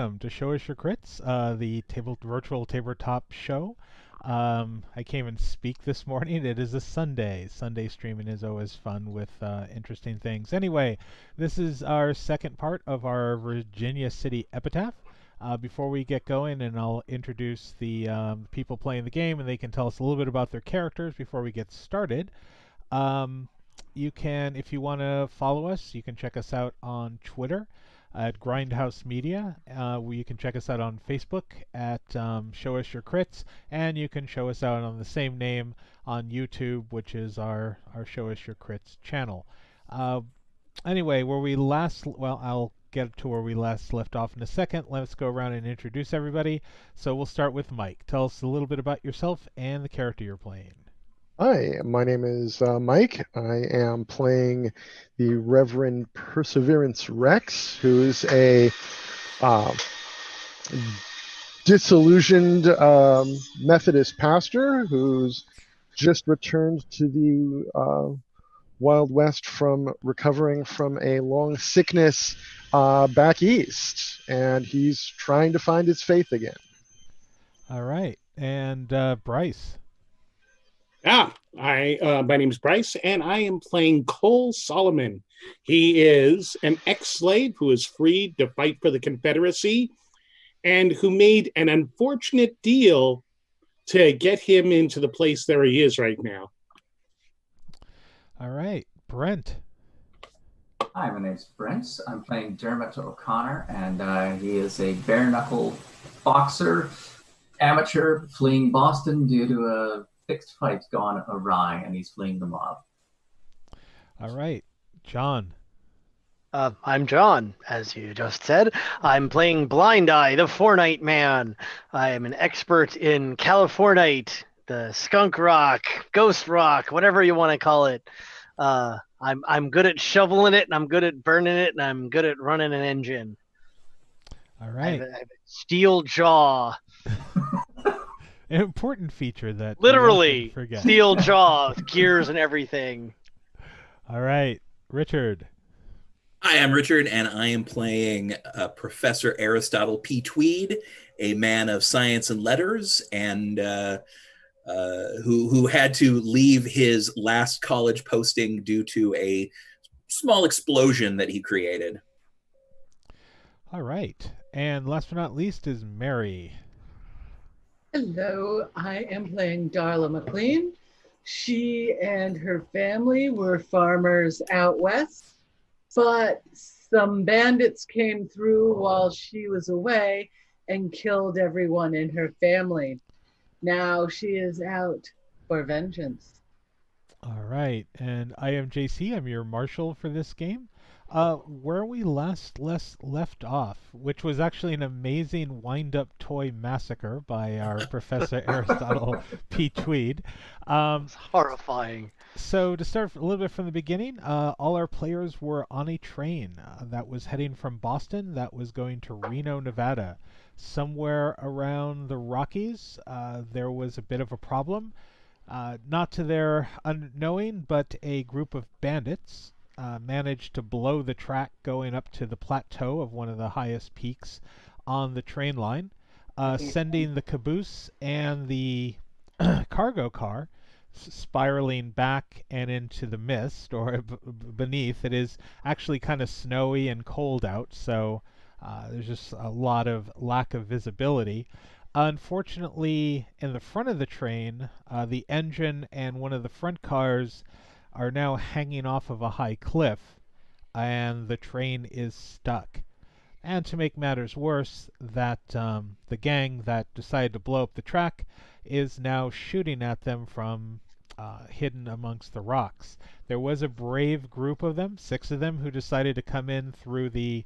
welcome to Show Us Your Crits, the virtual tabletop show. I came and speak this morning. It is a Sunday. Sunday streaming is always fun with interesting things. Anyway, this is our second part of our Virginia City Epitaph. Before we get going, and I'll introduce the people playing the game, and they can tell us a little bit about their characters before we get started. You can, if you want to follow us, you can check us out on Twitter at Grindhouse Media. You can check us out on Facebook at Show Us Your Crits, and you can show us out on the same name on YouTube, which is our Show Us Your Crits channel. Anyway, I'll get to where we last left off in a second. Let's go around and introduce everybody. So we'll start with Mike. Tell us a little bit about yourself and the character you're playing. Hi, my name is Mike. I am playing the Reverend Perseverance Rex, who's a disillusioned Methodist pastor who's just returned to the Wild West from recovering from a long sickness back east, and he's trying to find his faith again. All right, and Bryce. My name's Bryce, and I am playing Cole Solomon. He is an ex-slave who is freed to fight for the Confederacy and who made an unfortunate deal to get him into the place where he is right now. All right, Brent. Hi, my name's Brent. I'm playing Dermot O'Connor, and he is a bare-knuckle boxer, amateur, fleeing Boston due to a fixed fight gone awry, and he's fleeing the mob. All right, John. I'm John, as you just said. I'm playing Blind Eye, the Four-Night Man. I am an expert in Californite, the skunk rock, ghost rock, whatever you want to call it. I'm good at shoveling it, and I'm good at burning it, and I'm good at running an engine. All right. I have a steel jaw. An important feature that literally forget. Steel jaw, gears and everything. All right, Richard. Hi, I'm Richard, and I am playing Professor Aristotle P. Tweed, a man of science and letters, and who had to leave his last college posting due to a small explosion that he created. All right, and last but not least is Mary. Hello, I am playing Darla McLean. She and her family were farmers out west, but some bandits came through while she was away and killed everyone in her family. Now she is out for vengeance. All right, and I am JC. I'm your marshal for this game. Where we last left off, which was actually an amazing wind-up toy massacre by our Professor Aristotle P. Tweed. It's horrifying. So to start a little bit from the beginning, all our players were on a train that was heading from Boston that was going to Reno, Nevada. Somewhere around the Rockies, there was a bit of a problem. Not to their unknowing, but a group of bandits managed to blow the track going up to the plateau of one of the highest peaks on the train line, sending the caboose and the cargo car spiraling back and into the mist, or beneath. It is actually kind of snowy and cold out, so there's just a lot of lack of visibility. Unfortunately, in the front of the train, the engine and one of the front cars are now hanging off of a high cliff, and the train is stuck. And to make matters worse, that the gang that decided to blow up the track is now shooting at them from hidden amongst the rocks. There was a brave group of them, 6 of them, who decided to come in through the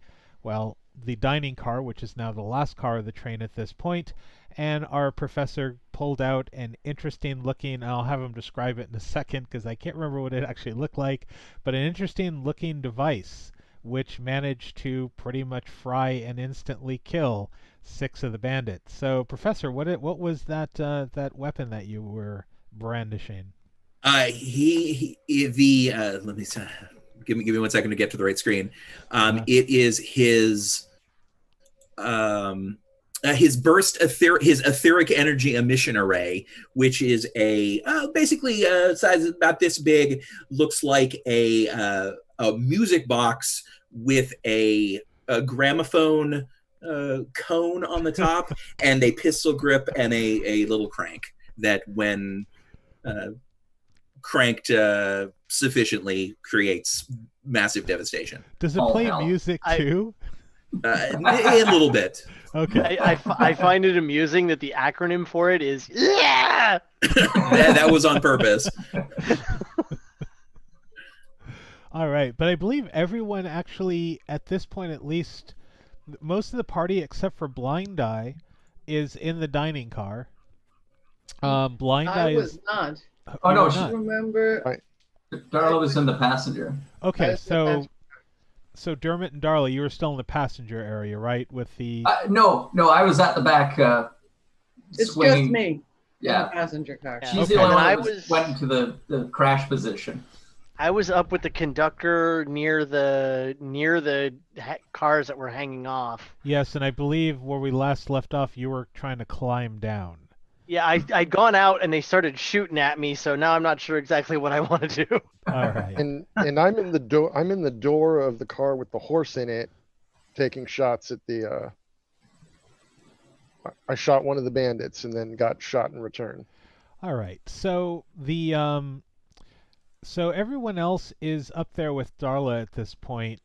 dining car, which is now the last car of the train at this point, and our professor pulled out an interesting looking, I'll have him describe it in a second because I can't remember what it actually looked like, but an interesting looking device which managed to pretty much fry and instantly kill 6 of the bandits. So, Professor, what was that weapon that you were brandishing? Let me give me 1 second to get to the right screen. It is his his his etheric energy emission array, which is a basically size about this big, looks like a music box with a gramophone cone on the top and a pistol grip and a little crank that, when cranked sufficiently, creates massive devastation. Does it Oh, play hell. music too? A little bit. Okay. I find it amusing that the acronym for it is yeah. That was on purpose. All right, but I believe everyone actually, at this point at least, most of the party except for Blind Eye is in the dining car. Blind Eye I is. was not. Oh, You no, were she- not. Remember? Darla was in the passenger. Okay, That's the so Dermot and Darla, you were still in the passenger area, right? With the No, I was at the back It's swinging. just me in the Yeah, passenger car. Yeah. she's Okay. the only And one I that was- went into the crash position. I was up with the conductor near the cars that were hanging off. yes, and I believe where we last left off, you were trying to climb down. Yeah, I'd gone out and they started shooting at me, so now I'm not sure exactly what I want to do. All right. And I'm in the door. I'm in the door of the car with the horse in it, taking shots at the. I shot one of the bandits and then got shot in return. All right. So so everyone else is up there with Darla at this point,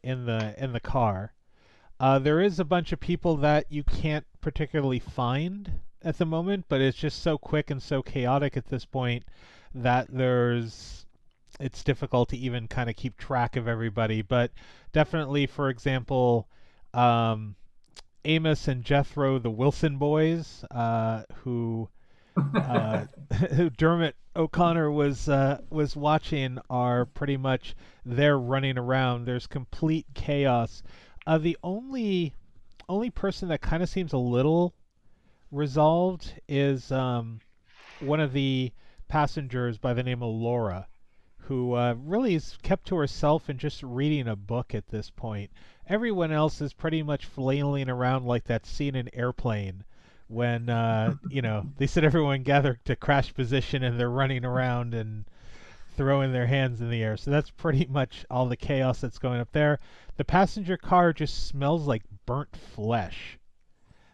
in the car. There is a bunch of people that you can't particularly find at the moment, but it's just so quick and so chaotic at this point that it's difficult to even kind of keep track of everybody. But definitely, for example, Amos and Jethro, the Wilson boys, who who Dermot O'Connor was watching, are pretty much they're running around. There's complete chaos. The only person that kind of seems a little resolved is one of the passengers by the name of Laura, who really is kept to herself and just reading a book at this point. Everyone else is pretty much flailing around like that scene in Airplane when they said everyone gathered to crash position and they're running around and throwing their hands in the air. So that's pretty much all the chaos that's going up there. The passenger car just smells like burnt flesh,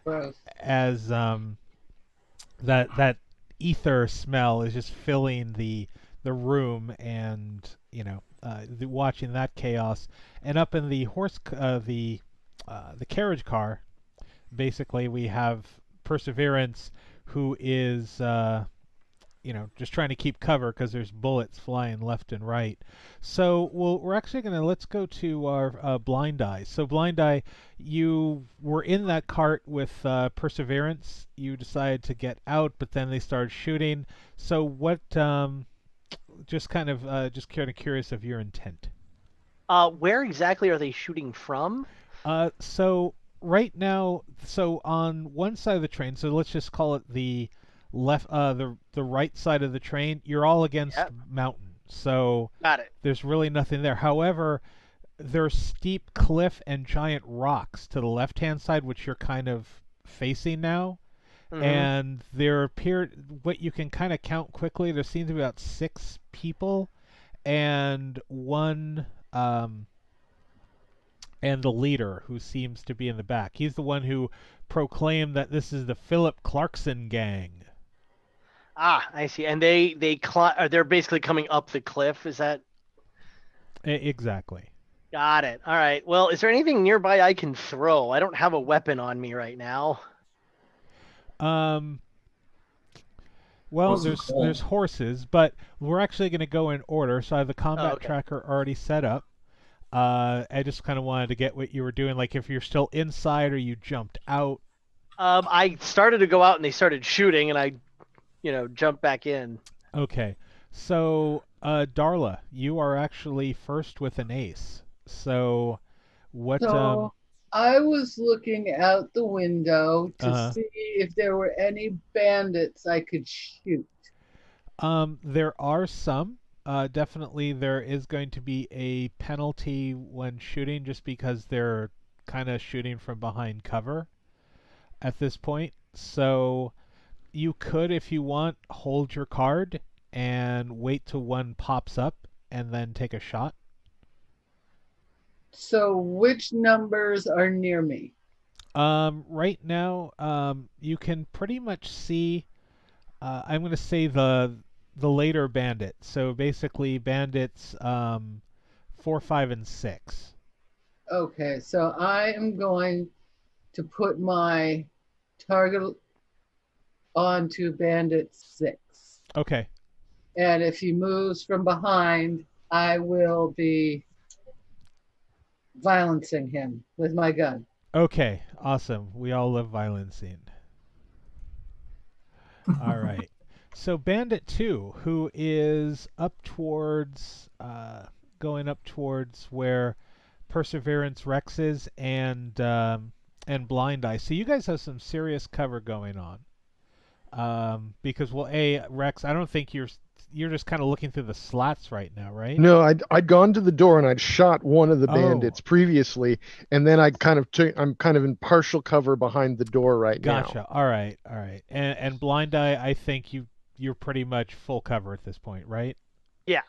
Gross. as that ether smell is just filling the room, and watching that chaos. And up in the the carriage car, basically we have Perseverance, who is just trying to keep cover because there's bullets flying left and right. So we're actually let's go to our Blind Eye. So Blind Eye, you were in that cart with Perseverance. You decided to get out, but then they started shooting. So what? Just kind of curious of your intent. Where exactly are they shooting from? So right now, so on one side of the train, so let's just call it the left, the right side of the train, you're all against mountain. So Got it. there's really nothing there. However, there's steep cliff and giant rocks to the left-hand side, which you're kind of facing now. Mhm. And there what you can kind of count quickly, there seems to be about 6 people, and one, and the leader, who seems to be in the back. He's the one who proclaimed that this is the Philip Clarkson gang. Ah, I see. And they're basically coming up the cliff. Is that? Exactly. Got it. All right. Well, is there anything nearby I can throw? I don't have a weapon on me right now. Well, Horses. there's horses, but we're actually going to go in order. So I have the combat okay. tracker already set up. I just kind of wanted to get what you were doing, like if you're still inside or you jumped out. I started to go out and they started shooting, and I, jumped back in. Okay, so Darla, you are actually first with an ace. So what? So I was looking out the window to Uh-huh. see if there were any bandits I could shoot. There are some. Definitely, there is going to be a penalty when shooting, just because they're kind of shooting from behind cover at this point. So you could, if you want, hold your card and wait till one pops up and then take a shot. So which numbers are near me? Right now, you can pretty much see. I'm going to say the later bandit. So basically, bandits 4, 5, and 6. Okay, so I am going to put my target onto bandit 6. Okay. And if he moves from behind, I will be violencing him with my gun. Okay. Awesome. We all love violencing. All right. So Bandit 2, who is up towards, going up towards where Perseverance Rex is and Blind Eye. So you guys have some serious cover going on. Because, well, Rex, I don't think you're just kind of looking through the slats right now, right? No, I'd gone to the door and I'd shot one of the bandits previously, and then I'm kind of in partial cover behind the door right now. Gotcha. All right. And Blind Eye, I think you're pretty much full cover at this point, right? Yeah.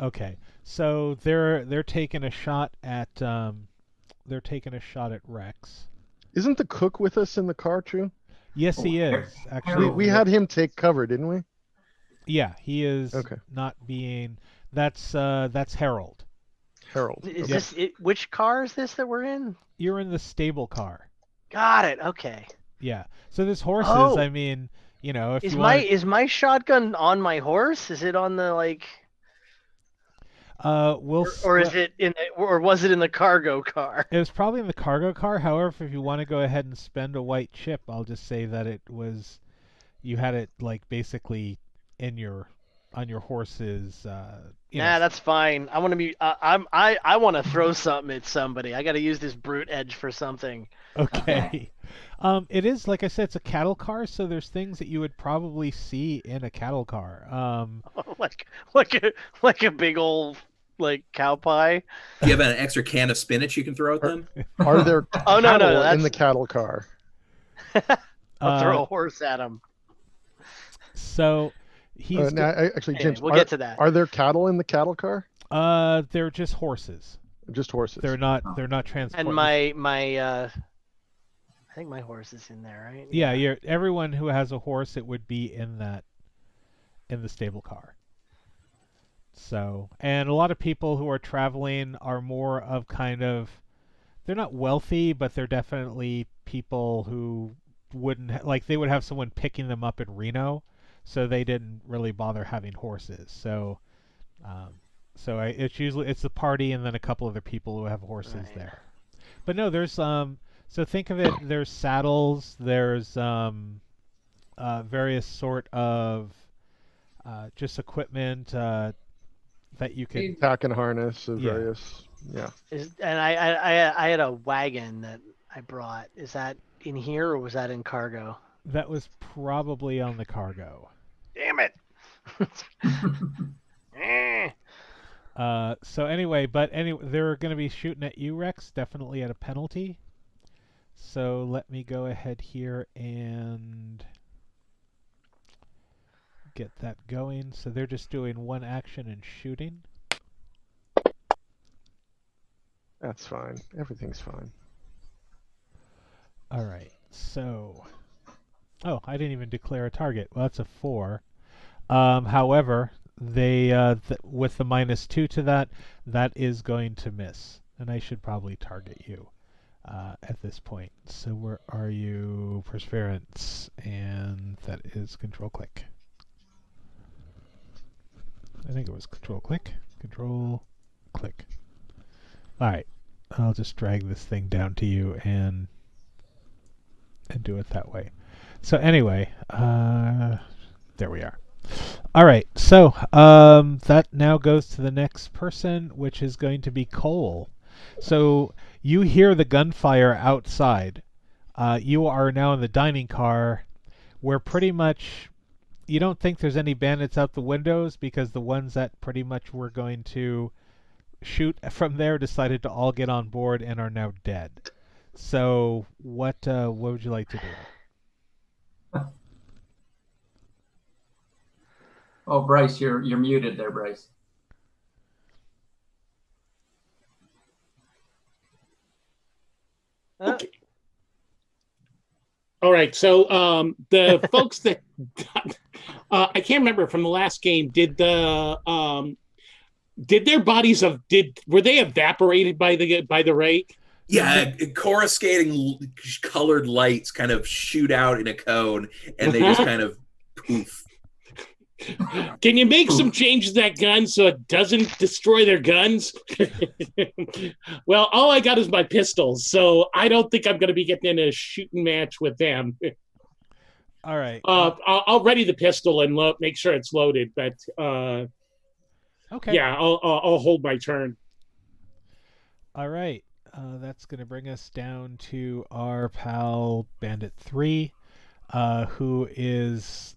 Okay. So they're taking a shot at Rex. Isn't the cook with us in the car too? Yes, he is. Actually, We had him take cover, didn't we? Yeah, he is Okay. not being. That's Harold. Harold. Is Okay. this it, which car is this that we're in? You're in the stable car. Got it. Okay. Yeah. So there's horses. Oh. I mean, if Is you my want. is my shotgun on my horse? Is it on the like? Or is it in? Or was it in the cargo car? It was probably in the cargo car. However, if you want to go ahead and spend a white chip, I'll just say that it was. You had it like basically on your horse's. Nah, that's fine. I want to be. I want to throw something at somebody. I got to use this brute edge for something. Okay. It is, like I said, it's a cattle car, so there's things that you would probably see in a cattle car. Like a big old like cow pie. Do you have an extra can of spinach you can throw at them? Are there Oh, no, cattle that's- in the cattle car? I'll throw a horse at him. So he's. Actually, Anyway, James, we'll get to that. Are there cattle in the cattle car? They're just horses. Just horses. They're not transported. And my I think my horse is in there, right? Yeah, everyone who has a horse, it would be in the stable car. So, and a lot of people who are traveling are more of they're not wealthy, but they're definitely people who wouldn't they would have someone picking them up in Reno, so they didn't really bother having horses. So, it's the party and then a couple other people who have horses there. But no, there's So think of it. There's saddles. There's various sort of just equipment that you can. Pack and harness of Yeah. various. Yeah. And I had a wagon that I brought. Is that in here or was that in cargo? That was probably on the cargo. Damn it. So anyway, they're going to be shooting at you, Rex. Definitely at a penalty. So let me go ahead here and get that going. So they're just doing one action and shooting. That's fine. Everything's fine. All right. So, I didn't even declare a target. Well, that's a 4. However, they with the -2 to that is going to miss, and I should probably target you at this point. So where are you, Perseverance? And that is Control Click. I think it was Control Click. Control Click. All right. I'll just drag this thing down to you and do it that way. So anyway, there we are. All right, so that now goes to the next person, which is going to be Cole. So you hear the gunfire outside. You are now in the dining car, where pretty much you don't think there's any bandits out the windows, because the ones that pretty much were going to shoot from there decided to all get on board and are now dead. So what would you like to do? Oh, Bryce, you're muted there, Bryce. Okay. All right. So the folks that got, I can't remember from the last game. Did their bodies were they evaporated by the rake? Yeah, coruscating colored lights kind of shoot out in a cone, and they just kind of poof. Can you make some changes to that gun so it doesn't destroy their guns? Well, all I got is my pistols, so I don't think I'm going to be getting in a shooting match with them. All right. I'll ready the pistol and make sure it's loaded, but okay. Yeah, I'll hold my turn. All right. That's going to bring us down to our pal Bandit 3, who is,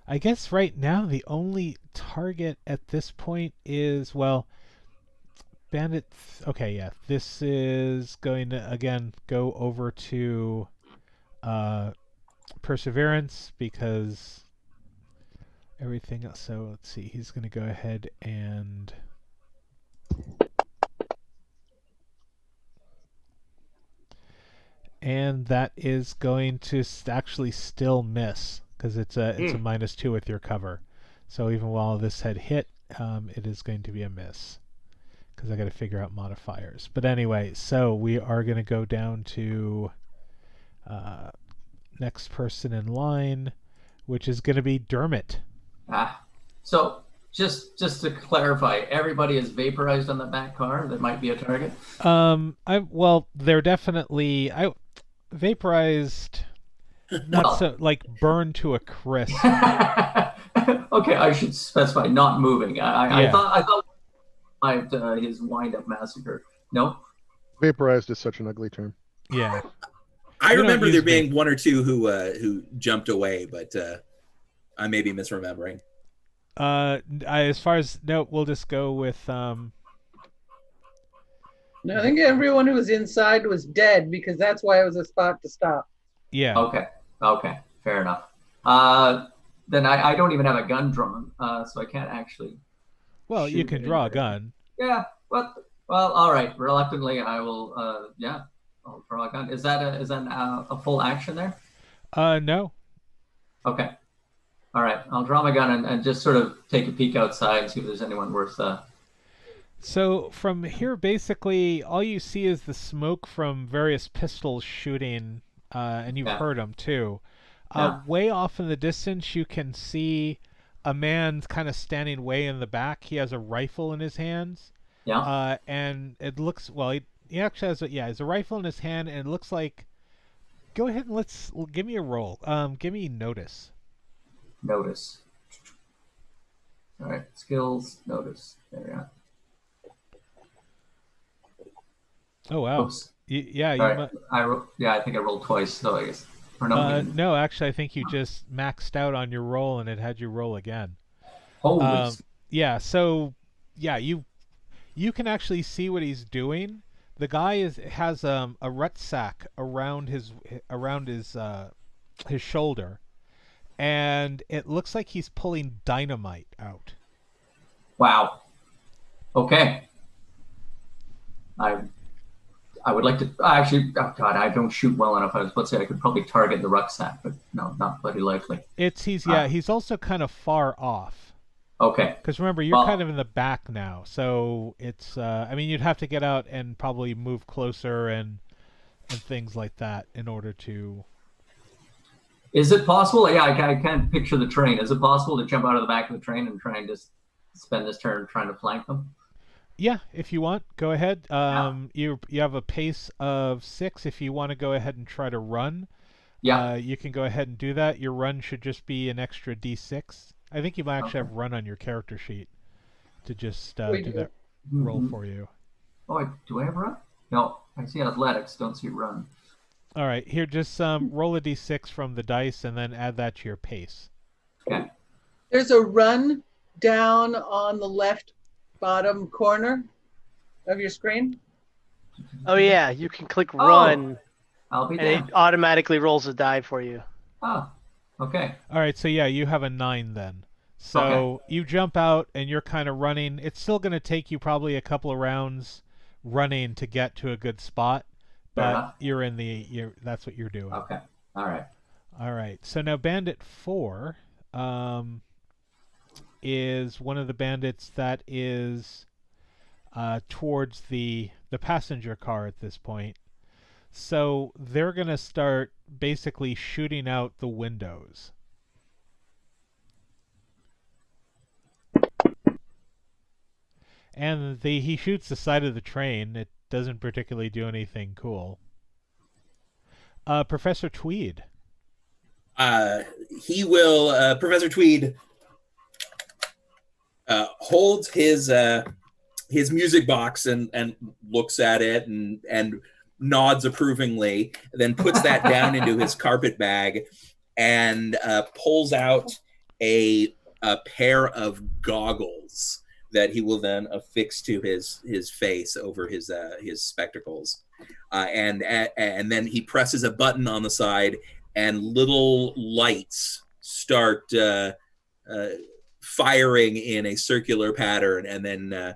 I guess right now the only target at this point is, well, Bandit. Okay, yeah. This is going to, again, go over to Perseverance because everything else. So let's see. He's going to go ahead and... And that is going to actually still miss because it's a -2 with your cover. So even while this had hit, it is going to be a miss because I got to figure out modifiers. But anyway, so we are going to go down to next person in line, which is going to be Dermot. So just to clarify, everybody is vaporized on the back car that might be a target. They're definitely vaporized, not so like burned to a crisp. Okay, I should specify not moving. I thought his wind-up massacre. No, Vaporized is such an ugly term. Yeah, I remember there being one or two who jumped away, but I may be misremembering. As far as we'll just go with. No, I think everyone who was inside was dead because that's why it was a spot to stop. Yeah. Okay, fair enough. Then I don't even have a gun drawn, so I can't actually. Well, you can draw a gun. Yeah, well, all right. Reluctantly, I will. I'll draw a gun. Is that a full action there? No. Okay. All right. I'll draw my gun and just sort of take a peek outside and see if there's anyone worth. So from here, basically, all you see is the smoke from various pistols shooting, and you've heard them too. Way off in the distance, you can see a man kind of standing way in the back. He has a rifle in his hands. Yeah. And it looks, well, he actually has he has a rifle in his hand, and it looks like. Go ahead and give me a roll. Give me notice. Notice. All right, skills, notice. There we are. Oh wow! Oops. Yeah, I think I rolled twice, so I guess. Or no, no, actually, I think you just maxed out on your roll, and it had you roll again. Holy. Yeah. So, yeah, you can actually see what he's doing. The guy has a rucksack around his shoulder, and it looks like he's pulling dynamite out. Wow. Okay. I would like to actually. Oh God, I don't shoot well enough. I was about to say I could probably target the rucksack, but no, not bloody likely. He's also kind of far off. Okay. Because remember, you're kind of in the back now, so it's. I mean, you'd have to get out and probably move closer and things like that in order to. Is it possible? Yeah, I can't picture the train. Is it possible to jump out of the back of the train and try and just spend this turn trying to flank them? Yeah, if you want, go ahead. You have a pace of 6. If you want to go ahead and try to run, you can go ahead and do that. Your run should just be an extra D6. I think you might actually have run on your character sheet to just do that roll for you. Oh, do I have run? No, I see athletics, don't see run. All right, here, just roll a D6 from the dice and then add that to your pace. Okay. There's a run down on the left bottom corner of your screen. Oh yeah, you can click Oh. run, I'll be and it damned. automatically rolls a die for you. Oh, okay. All right, so yeah, you have a 9 then. So you jump out and you're kind of running. It's still going to take you probably a couple of rounds running to get to a good spot, Fair but enough. that's what you're doing. Okay. All right. All right. So now Bandit 4 is one of the bandits that is towards the passenger car at this point. So they're going to start basically shooting out the windows. And he shoots the side of the train. It doesn't particularly do anything cool. Professor Tweed. He will. Professor Tweed holds his music box and looks at it and nods approvingly. Then puts that down into his carpet bag and pulls out a pair of goggles that he will then affix to his face over his spectacles, and then he presses a button on the side, and little lights start firing in a circular pattern, and then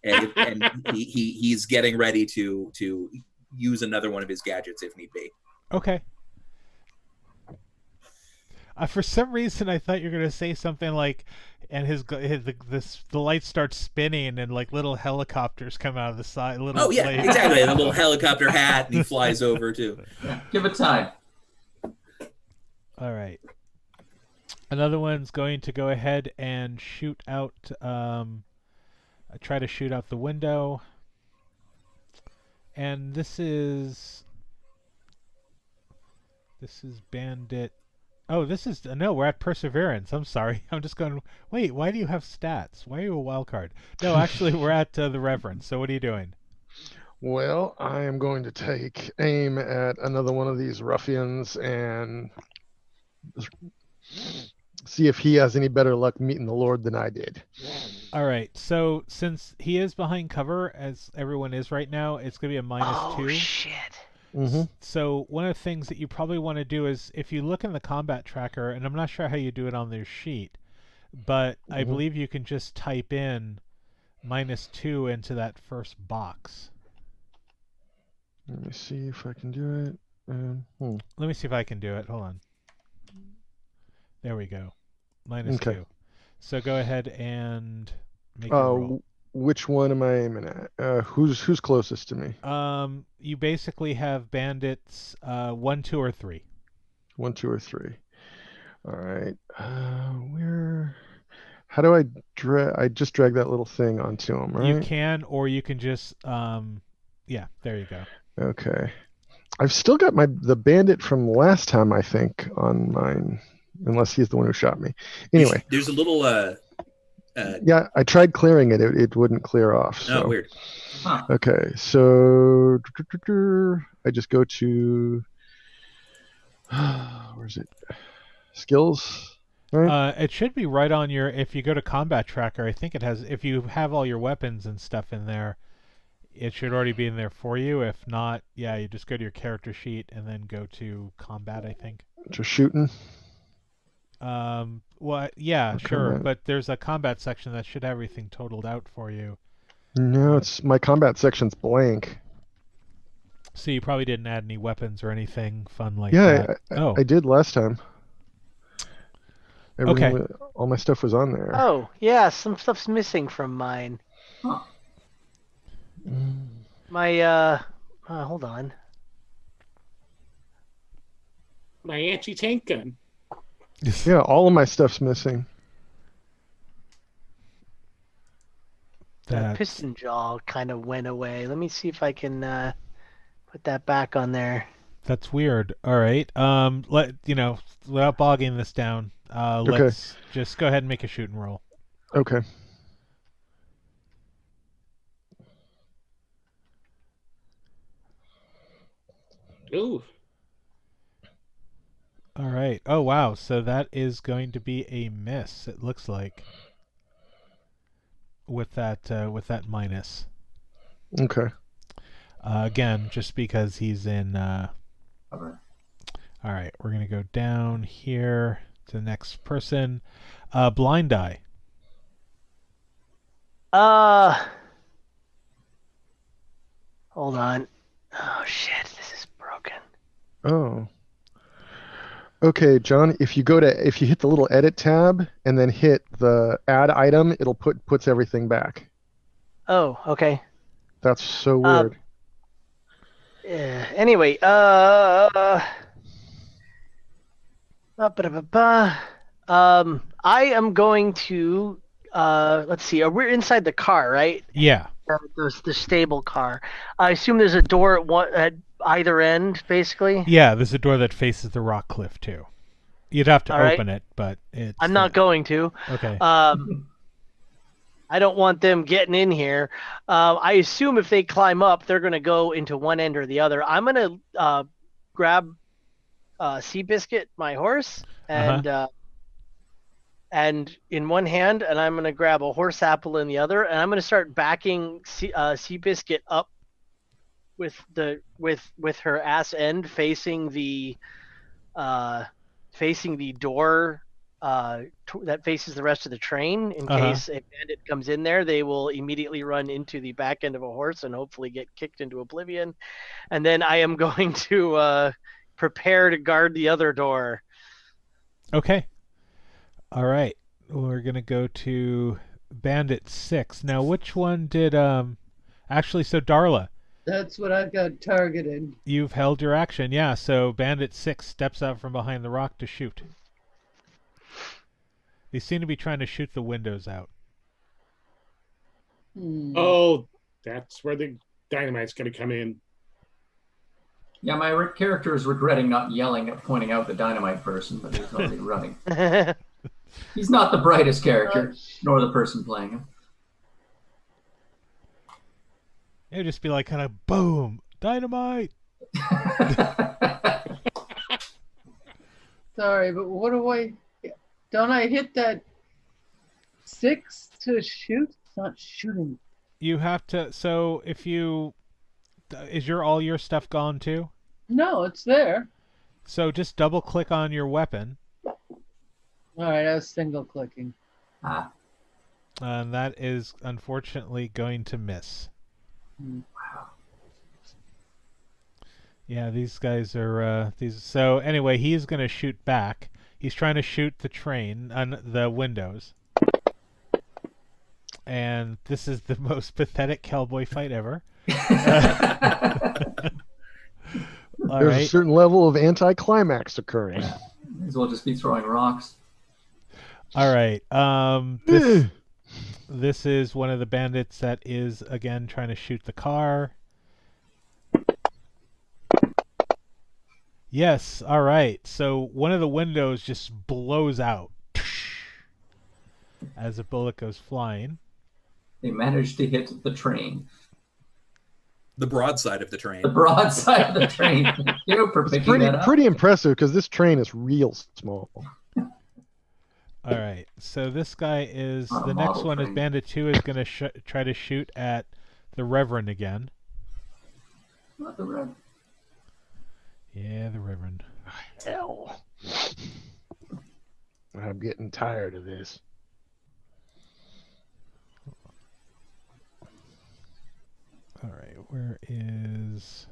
and he's getting ready to use another one of his gadgets if need be. Okay. For some reason, I thought you were going to say something like, and the lights start spinning and like little helicopters come out of the side. Oh yeah, exactly. The little helicopter hat, and he flies over too. Yeah, give it time. All right. Another one's going to go ahead and shoot out. Try to shoot out the window. And this is Bandit. Oh, this is no. We're at Perseverance. I'm sorry. I'm just going. Wait, why do you have stats? Why are you a wild card? No, actually, we're at the Reverend. So what are you doing? Well, I am going to take aim at another one of these ruffians and see if he has any better luck meeting the Lord than I did. All right. So since he is behind cover, as everyone is right now, it's going to be a -2. Oh shit. Mm-hmm. So one of the things that you probably want to do is, if you look in the combat tracker, and I'm not sure how you do it on their sheet, but I believe you can just type in -2 into that first box. Let me see if I can do it. Let me see if I can do it. Hold on. There we go. -2. So go ahead and make your roll. Which one am I aiming at? Who's closest to me? You basically have bandits 1, 2, or 3. 1, 2, or 3. All right. Where? How do I drag? I just drag that little thing onto him, right? You can, or you can just yeah. There you go. Okay. I've still got the bandit from last time, I think, on mine, unless he's the one who shot me. Anyway, there's a little. Yeah, I tried clearing it. It wouldn't clear off. So. Oh, weird. Huh. Okay, so I just go to where's it? Skills. Right? It should be right on your. If you go to combat tracker, I think it has. If you have all your weapons and stuff in there, it should already be in there for you. If not, yeah, you just go to your character sheet and then go to combat, I think. Just shooting. Well, yeah, Okay, sure, right. but there's a combat section that should have everything totaled out for you. No, it's my combat section's blank. So you probably didn't add any weapons or anything fun like Yeah, that. I did last time. Okay. All my stuff was on there. Oh yeah, some stuff's missing from mine. Huh. My hold on. My anti-tank gun. Yeah, all of my stuff's missing. That piston jaw kind of went away. Let me see if I can put that back on there. That's weird. All right. Without bogging this down, Okay. let's just go ahead and make a shoot and roll. Okay. Ooh. All right. Oh wow. So that is going to be a miss. It looks like with that minus. Okay. Again, just because he's in. Cover. All right, we're gonna go down here to the next person. Blind Eye. Hold on. Oh shit, this is broken. Oh. Okay, John, if you hit the little edit tab and then hit the add item, it'll puts everything back. Oh, okay. That's so weird. Anyway, I am going to let's see. We're inside the car, right? Yeah. The stable car. I assume there's a door at either end, basically. Yeah, there's a door that faces the rock cliff too. You'd have to open it, but it's. I'm not going to. Okay. I don't want them getting in here. I assume if they climb up, they're going to go into one end or the other. I'm going to grab Seabiscuit, my horse, and in one hand, and I'm going to grab a horse apple in the other, and I'm going to start backing Seabiscuit up with her ass end facing the door that faces the rest of the train. In case a bandit comes in there, they will immediately run into the back end of a horse and hopefully get kicked into oblivion. And then I am going to prepare to guard the other door. Okay. All right. We're going to go to Bandit 6. Now, which one did... Actually, so Darla. That's what I've got targeted. You've held your action, yeah. So Bandit 6 steps out from behind the rock to shoot. They seem to be trying to shoot the windows out. Oh, that's where the dynamite's going to come in. Yeah, my character is regretting not yelling at pointing out the dynamite person, but he's already running. He's not the brightest character, nor the person playing him. It would just be like kind of boom, dynamite. Sorry, but what do I... Don't I hit that 6 to shoot? It's not shooting. You have to... So if you... Is all your stuff gone too? No, it's there. So just double click on your weapon. All right, I was single clicking. And that is unfortunately going to miss. Wow. Yeah, these guys are So anyway, he's going to shoot back. He's trying to shoot the train on the windows. And this is the most pathetic cowboy fight ever. There's a certain level of anticlimax occurring. May as well just be throwing rocks. All right. This is one of the bandits that is again trying to shoot the car. Yes. All right. So one of the windows just blows out as a bullet goes flying. They managed to hit the train. The broadside of the train. The broadside of the train. Thank you for picking that up. Pretty impressive because this train is real small. All right, so this guy is the next one. Is Bandit 2 is going to try to shoot at the Reverend again. Not the Reverend. Yeah, the Reverend. Hell. I'm getting tired of this. All right, where is...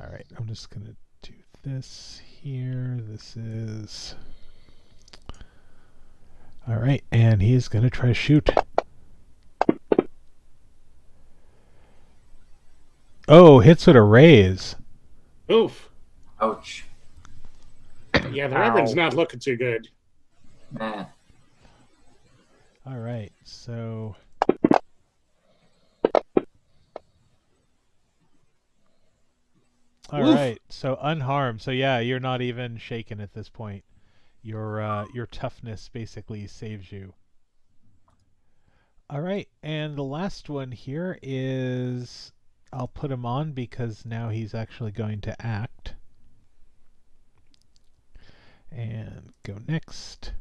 All right, I'm just going to do this here. This is... All right, and he's going to try to shoot. Oh, hits with a raise. Oof. Ouch. Yeah, the Reverend's not looking too good. Man. All right, so... All right, so unharmed. So yeah, you're not even shaken at this point. Your toughness basically saves you. All right, and the last one here is... I'll put him on because now he's actually going to act. And go next.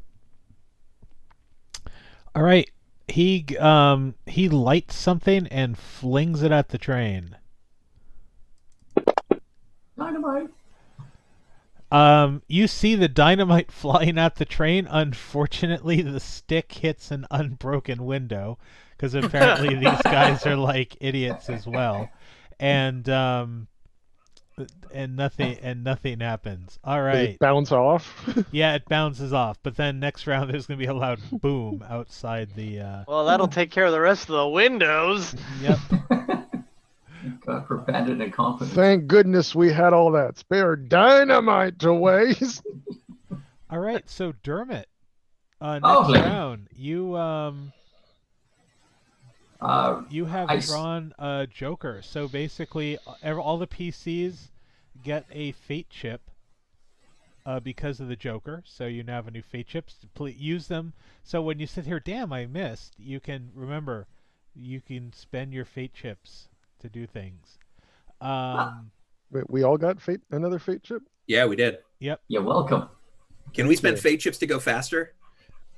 All right, he lights something and flings it at the train. Dynamite. You see the dynamite flying at the train. Unfortunately, the stick hits an unbroken window because apparently these guys are like idiots as well, and nothing happens. All They right, bounce off. yeah, it bounces off, but then next round there's gonna be a loud boom outside the. Well, that'll take care of the rest of the windows. Yep. God, for bandit incompetence. Thank goodness we had all that spare dynamite to waste. All right, so Dermot, next Lovely. round you you have drawn a Joker. So basically, all the PCs get a fate chip because of the Joker. So you now have a new fate chips. Use them. So when you sit here, damn, I missed. You can remember, you can spend your fate chips to do things. Wait, we all got another fate chip? Yeah, we did. Yep. You're welcome. Can we spend fate chips to go faster?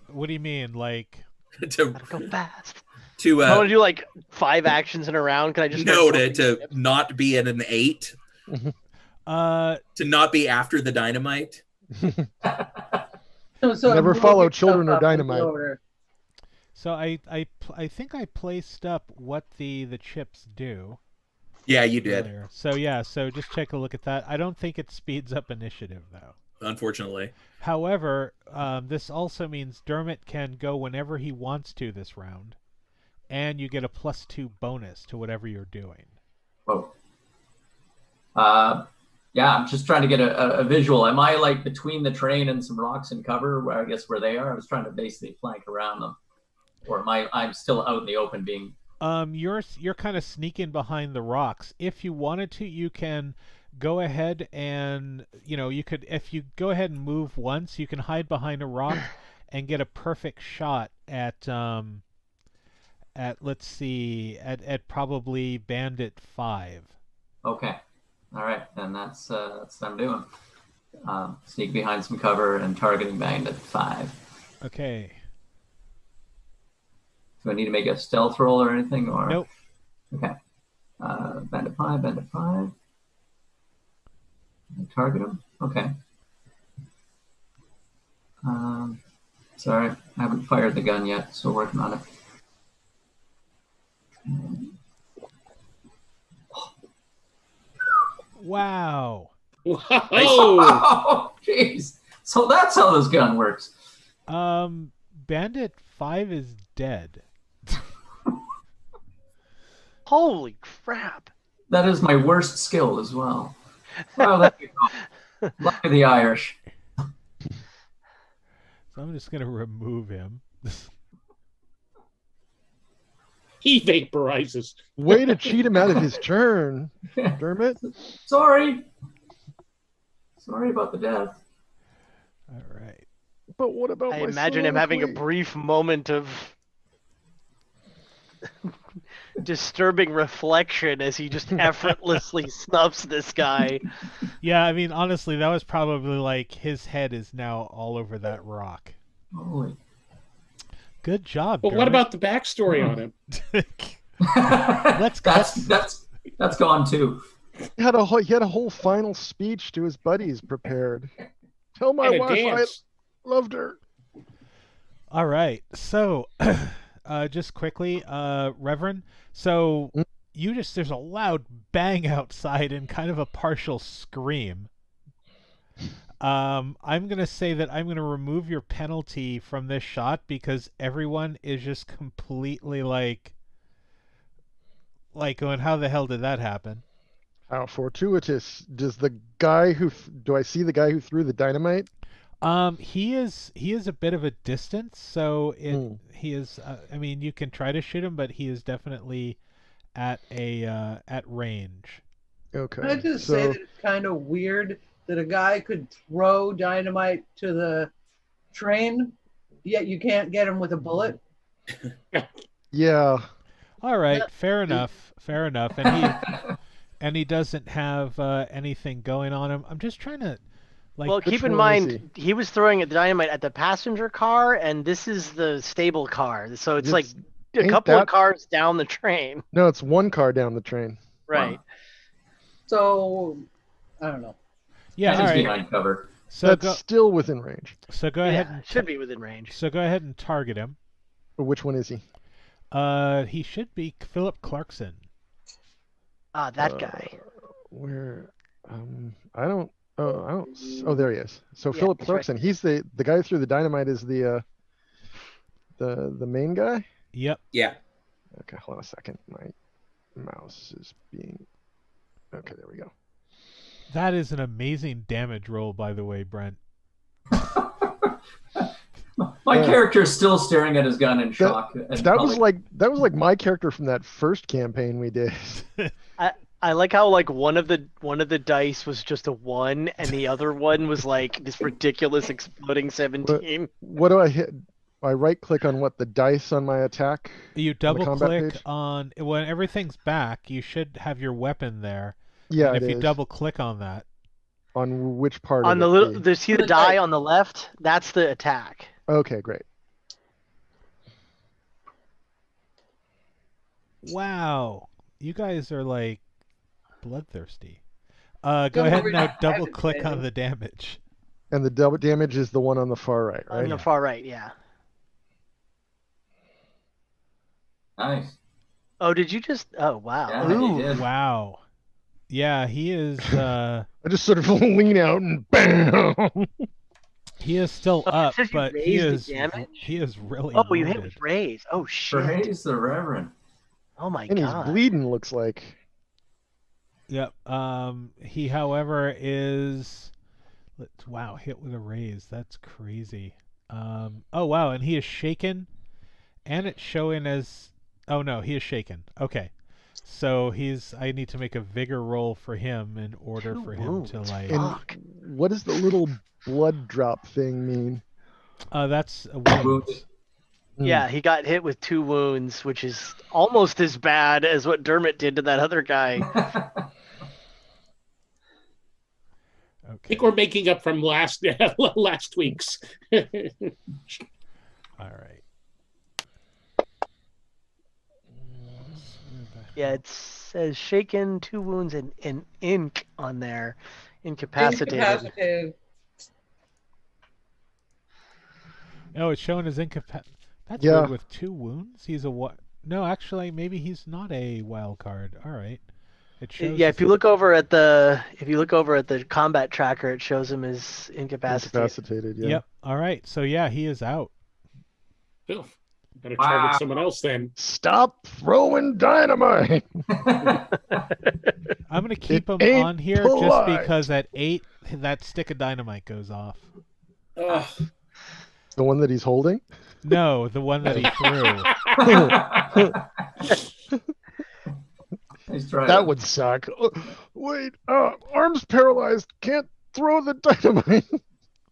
What do you mean, like? to Go fast. to I want to do like 5 actions in a round. Can I just no to not be at an 8? To not be after the dynamite. So Never move follow yourself children or up in dynamite. order. So I think I placed up what the chips do. Yeah, you did. Earlier. So yeah, so just take a look at that. I don't think it speeds up initiative though. Unfortunately. However, this also means Dermot can go whenever he wants to this round, and you get a +2 bonus to whatever you're doing. Whoa. Yeah, I'm just trying to get a visual. Am I like between the train and some rocks and cover, where I guess where they are? I was trying to basically flank around them, or I'm still out in the open being. You're kind of sneaking behind the rocks. If you wanted to, you can go ahead and you could, if you go ahead and move once, you can hide behind a rock and get a perfect shot at let's see, at probably Bandit 5. Okay, all right, then that's what I'm doing. Sneak behind some cover and targeting Bandit 5. Okay. Do I need to make a stealth roll or anything? Or Nope. Okay. Bandit 5, Bandit 5. Target him. Okay. Sorry, I haven't fired the gun yet, so working on it. Wow. Whoa! Oh, jeez. So that's how this gun works. Bandit 5 is dead. Holy crap. That is my worst skill as well. Well, there you go. Luck of the Irish. So I'm just gonna remove him. He vaporizes. Way to cheat him out of his turn, Dermot. Sorry. Sorry about the death. All right. But what about I my imagine him having a soliloquy? brief moment of disturbing reflection as he just effortlessly snuffs this guy. Yeah, I mean, honestly, that was probably like his head is now all over that rock. Holy. Good job. But what about the backstory on him? That's gone too. He had a whole final speech to his buddies prepared. Tell my And a wife dance. I loved her. All right. So, just quickly, Reverend. So there's a loud bang outside and kind of a partial scream. I'm gonna say that I'm gonna remove your penalty from this shot because everyone is just completely like going, how the hell did that happen? How fortuitous. Do I see the guy who threw the dynamite? He is a bit of a distance, so he is. I mean, you can try to shoot him, but he is definitely at range. Okay. Can I just say that it's kind of weird that a guy could throw dynamite to the train, yet you can't get him with a bullet? Yeah. All right, fair enough. And he doesn't have anything going on him. I'm just trying to Well, keep in one is mind, he was throwing the dynamite at the passenger car, and this is the stable car. So it's like a ain't couple of that- cars down the train. No, it's one car down the train. Right. So I don't know. Yeah, And all he's right. behind cover. So That's go. still within range. So go Yeah, ahead and should be within range. so go ahead and target him. Which one is he? He should be Philip Clarkson. Ah, that guy. Where? I don't. Oh, I don't. Oh, there he is. So Yeah, Philip he's right Clarkson. He's the guy who threw the dynamite. Is the main guy? Yep. Yeah. Okay, hold on a second. My mouse is being. Okay, there we go. That is an amazing damage roll, by the way, Brent. My character is still staring at his gun in shock. and That probably- was like my character from that first campaign we did. I like how like one of the dice was just a 1 and the other one was like this ridiculous exploding 17. What do I hit? I right click on what, the dice on my attack? You double combat click page? on when everything's back. You should have your weapon there. Yeah, and it if you is. double click on that, On which part On of the it? little, see the die on the left? That's the attack. Okay, great. wow, you guys are like bloodthirsty. Go Don't ahead worry, and now I double haven't click on failed. the damage. And the double damage is the one on the far right, On right? the far right, yeah. Nice. Oh, did you just? Oh, wow. Yeah, he Ooh. did. Wow. Yeah, he is. I just sort of lean out and bam. He is still Oh, it up, says you but he raised is. the damage? He is really. Oh, you hit wounded. with raise. Oh shit. Praise the Reverend. Oh my And he's god. bleeding, looks like. Yep. He, however, is. Wow, hit with a raise. That's crazy. Oh wow, and he is shaken, and it's showing as. Oh no, he is shaken. Okay, so he's. I need to make a vigor roll for him in order Two for him to wounds. like. And Fuck. what does the little blood drop thing mean? That's a wound. Wounded. Yeah, he got hit with 2 wounds, which is almost as bad as what Dermot did to that other guy. I Okay. think we're making up from last week's. All right. Yeah, it says shaken, 2 wounds, and ink on there. Incapacitated. Incapacitated. Oh, it's showing as incapacitated. That's Yeah. weird with 2 wounds. He's a what? No, actually, maybe he's not a wild card. All right. It shows. Yeah, as- if you look over at the combat tracker, it shows him as incapacitated. Incapacitated, yeah. Yep. All right. So yeah, he is out. Phil, better target Wow. someone else then. Stop throwing dynamite! I'm gonna keep him ain't on here polite. just because at 8 that stick of dynamite goes off. Ugh. The one that he's holding? No, the one that he threw. Nice try. That would suck. Wait, arm's paralyzed. Can't throw the dynamite.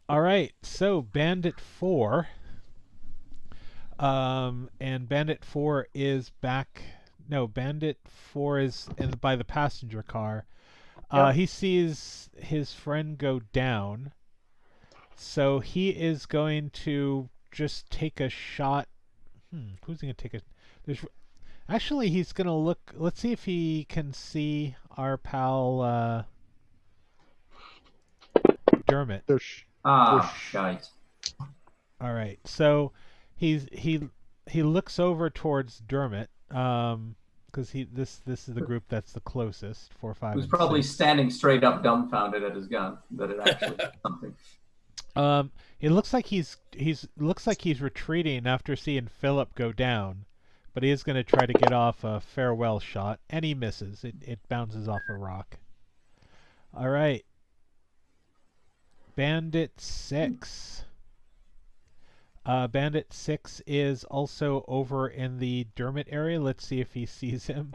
All right. So Bandit 4. And Bandit 4 is back. No, Bandit 4 is by the passenger car. Yep. He sees his friend go down. So he is going to just take a shot. Who's he going to take a... Actually, he's going to look... Let's see if he can see our pal Dermot. Shite. All right. So he looks over towards Dermot because this is the group that's the closest, 4, 5. Who's and probably 6. standing straight up, dumbfounded at his gun. That it actually did something. It looks like he's retreating after seeing Philip go down, but he is going to try to get off a farewell shot, and he misses. It bounces off a rock. All right. Bandit 6. Bandit 6 is also over in the Dermot area. Let's see if he sees him.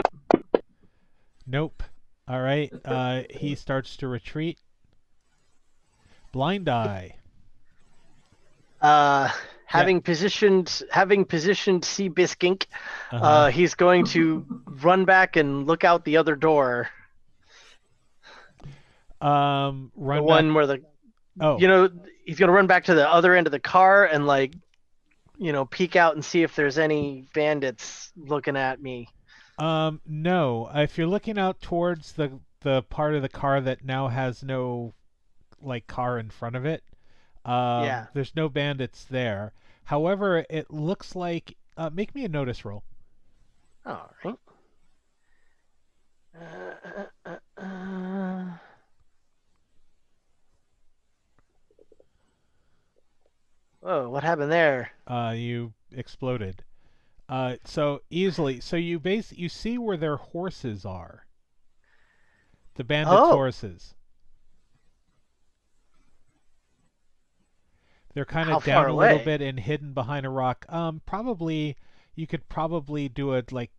Nope. All right. He starts to retreat. Blind Eye. Having positioned Seabiskink, Uh-huh. he's going to run back and look out the other door. Run The back. one where he's going to run back to the other end of the car and peek out and see if there's any bandits looking at me. No. If you're looking out towards the the part of the car that now has no like car in front of it. Yeah. There's no bandits there. However, it looks like make me a notice roll. All right. Whoa, what happened there? You exploded. So easily. So you see where their horses are. The bandits' Oh. horses. They're kind How of down far a little away? bit and hidden behind a rock. Probably you could probably do it like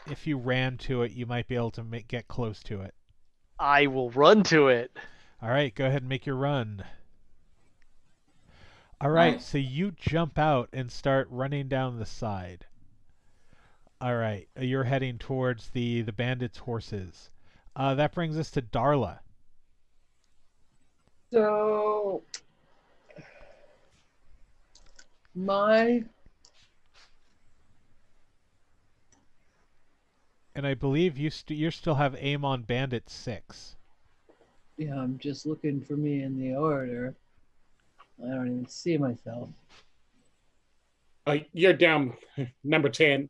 if you ran to it, you might be able to get close to it. I will run to it. All right, go ahead and make your run. All right, Nice. so you jump out and start running down the side. All right, you're heading towards the bandits' horses. That brings us to Darla. So my And I believe you still have aim on Bandit 6. yeah, I'm just looking for me in the order. I don't even see myself. You're down number 10.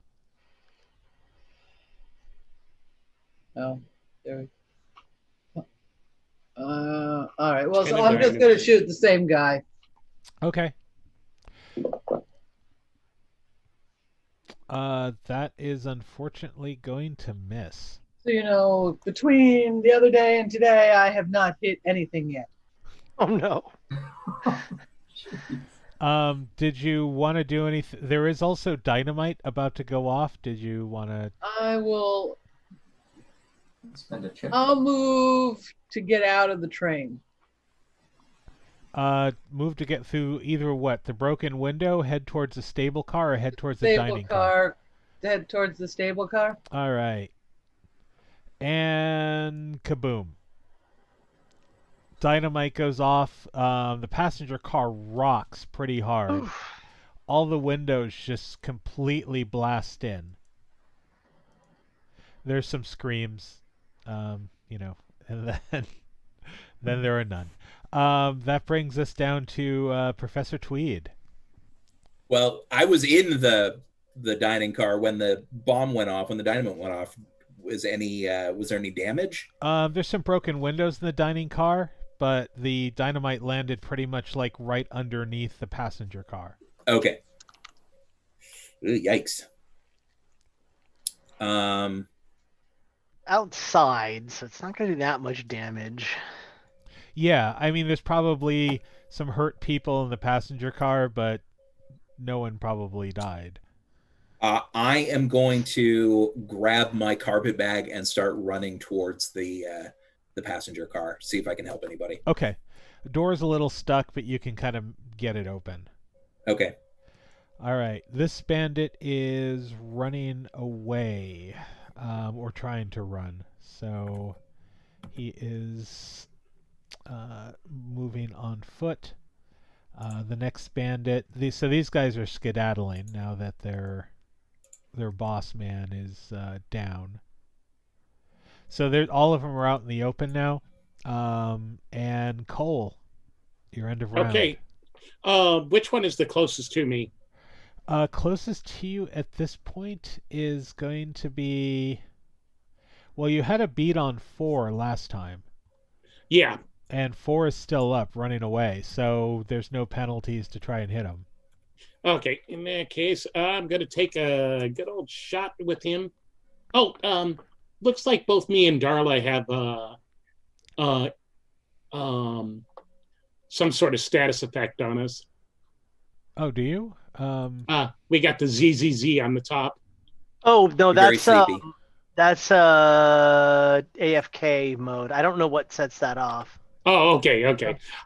Oh, there. All right. Well, so And I'm then just gonna shoot the same guy. Okay. That is unfortunately going to miss. So between the other day and today, I have not hit anything yet. Oh no. Did you want to do anything? There is also dynamite about to go off. Did you want to? I will. Spend a chip. I'll move to get out of the train. Move to get through either what? The broken window, head towards the stable car, or head towards the Stable dining car? car. Head towards the stable car. All right. And kaboom. Dynamite goes off. The passenger car rocks pretty hard. Oof. All the windows just completely blast in. There's some screams, and then there are none. That brings us down to Professor Tweed. Well, I was in the dining car when the bomb went off, when the dynamite went off. Was there any damage? There's some broken windows in the dining car, but the dynamite landed pretty much like right underneath the passenger car. Okay. Ooh, yikes. Outside, so it's not going to do that much damage. Yeah, I mean, there's probably some hurt people in the passenger car, but no one probably died. I am going to grab my carpet bag and start running towards the passenger car. See if I can help anybody. Okay. The door's a little stuck, but you can kind of get it open. Okay. All right. This bandit is running away, or trying to run. So he is moving on foot. The next bandit. So these guys are skedaddling now that their boss man is down. So all of them are out in the open now. And Cole, your end of round. Okay. Which one is the closest to me? Closest to you at this point is going to be. Well, you had a beat on 4 last time. Yeah. And 4 is still up, running away. So there's no penalties to try and hit him. Okay. In that case, I'm going to take a good old shot with him. Oh, looks like both me and Darla have some sort of status effect on us. Oh, do you? We got the ZZZ on the top. Oh no, Very that's sleepy. AFK mode. I don't know what sets that off. Oh, okay.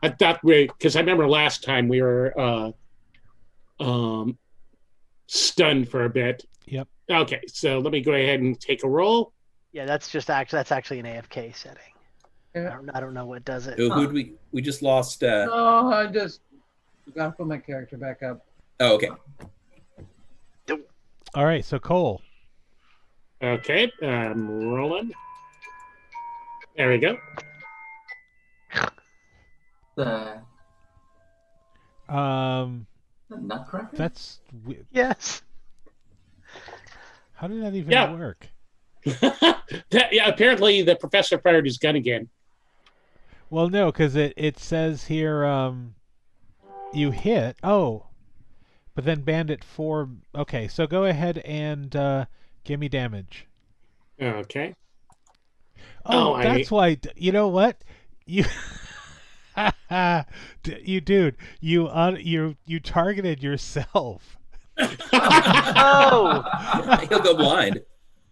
I thought because I remember last time we were stunned for a bit. Yep. Okay, so let me go ahead and take a roll. Yeah, that's actually an AFK setting. Yeah. I don't know what does it. So who'd we just lost? No, I just gotta put my character back up. Oh, okay. All right, so Cole. Okay, I'm rolling. There we go. The Um, Nutcracker? that's Yes. how did that even Yeah. work? Yeah, apparently the professor fired his gun again. Well, no, because it says here you hit. Oh, but then Bandit 4. Okay, so go ahead and give me damage. Okay. Oh, Oh, that's why. You know what? You, dude, you targeted yourself. Oh. He'll go blind.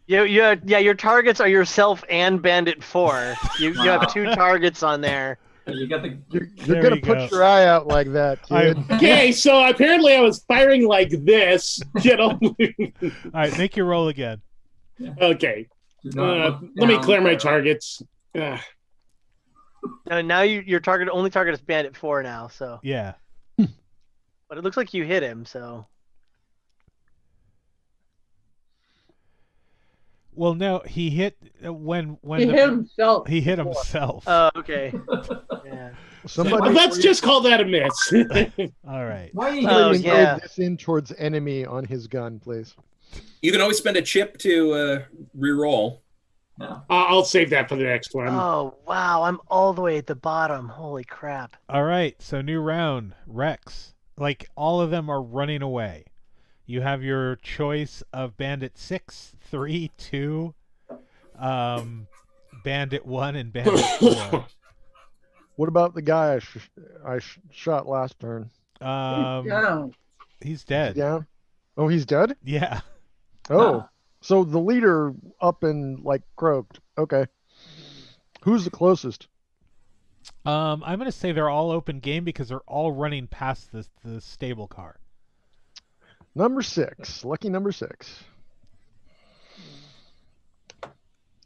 Your targets are yourself and Bandit 4. You have 2 targets on there. You got the. You're There gonna you put go. your eye out like that, kid. Okay, so apparently I was firing like this, you know. All right, make your roll again. Okay. Do not look Let me down clear my there. targets. Now your only target is Bandit 4 now. So, Yeah. but it looks like you hit him. So. Well, no, he hit when He hit himself. he hit before. himself. Oh, okay. Yeah. Somebody, Let's just call that a miss. All right. Why are you Oh, somebody yeah. load this in towards enemy on his gun, please. You can always spend a chip to re-roll. No. I'll save that for the next one. Oh wow, I'm all the way at the bottom. Holy crap. All right, so new round, Rex. Like all of them are running away. You have your choice of Bandit 6, 3, 2, Bandit 1, and Bandit 4. What about the guy I shot last turn? Yeah. He's Is dead. he down? Oh, he's dead? Yeah. Oh. Huh. So the leader up and like croaked. Okay. Who's the closest? I'm gonna say they're all open game because they're all running past the stable car. Number 6. Lucky number 6.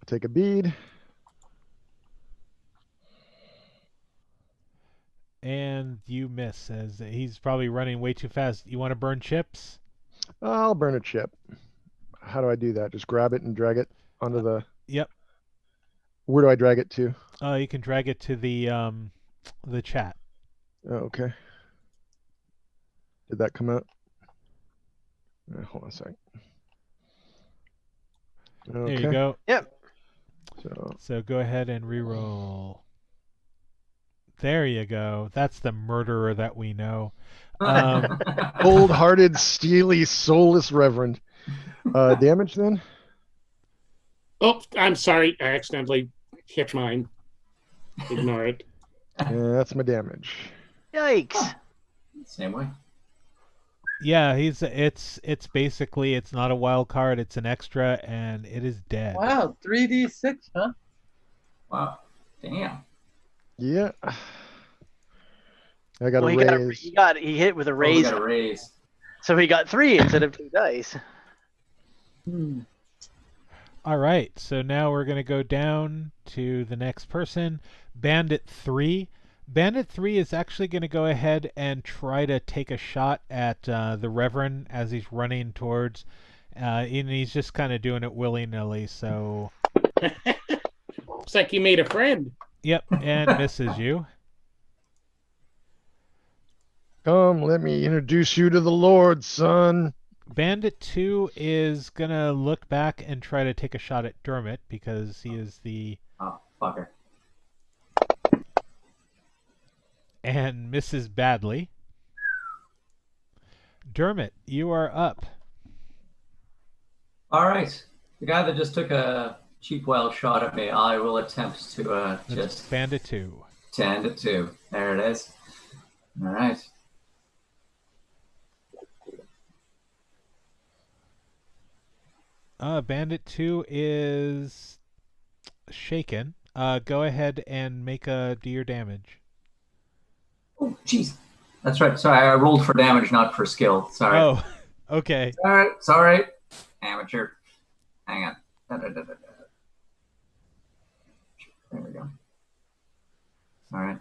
Take a bead. And you miss as he's probably running way too fast. You want to burn chips? I'll burn a chip. How do I do that? Just grab it and drag it onto the... Yep. Where do I drag it to? You can drag it to the chat. Oh, okay. Did that come out? Hold on a second. Okay. There you go. Yep. So go ahead and reroll. There you go. That's the murderer that we know. cold-hearted, steely, soulless reverend. Damage then? Oh, I'm sorry. I accidentally hit mine. Ignore it. Yeah, that's my damage. Yikes. Same way. Yeah, it's basically it's not a wild card, it's an extra, and it is dead. Wow, 3d6, huh? Wow. Damn. Yeah. I got Well, a raise. he hit with a Oh, we raise, got a raise. so he got 3 instead of 2 dice. Hmm. All right, so now we're gonna go down to the next person, Bandit 3. Bandit 3 is actually going to go ahead and try to take a shot at the Reverend as he's running towards, and he's just kind of doing it willy-nilly, so... Looks like you made a friend. Yep, and misses you. Come, let me introduce you to the Lord, son. Bandit 2 is going to look back and try to take a shot at Dermot, because he is the... Oh, fucker. And misses badly. Dermot, you are up. All right. The guy that just took a cheap wild shot at me, I will attempt to That's just Bandit 2. 10 to 2. There it is. All right. Bandit 2 is shaken. Go ahead and make do your damage. Oh, jeez. That's right. Sorry, I rolled for damage, not for skill. Sorry. Oh, okay. Sorry. Amateur. Hang on. There we go. All right.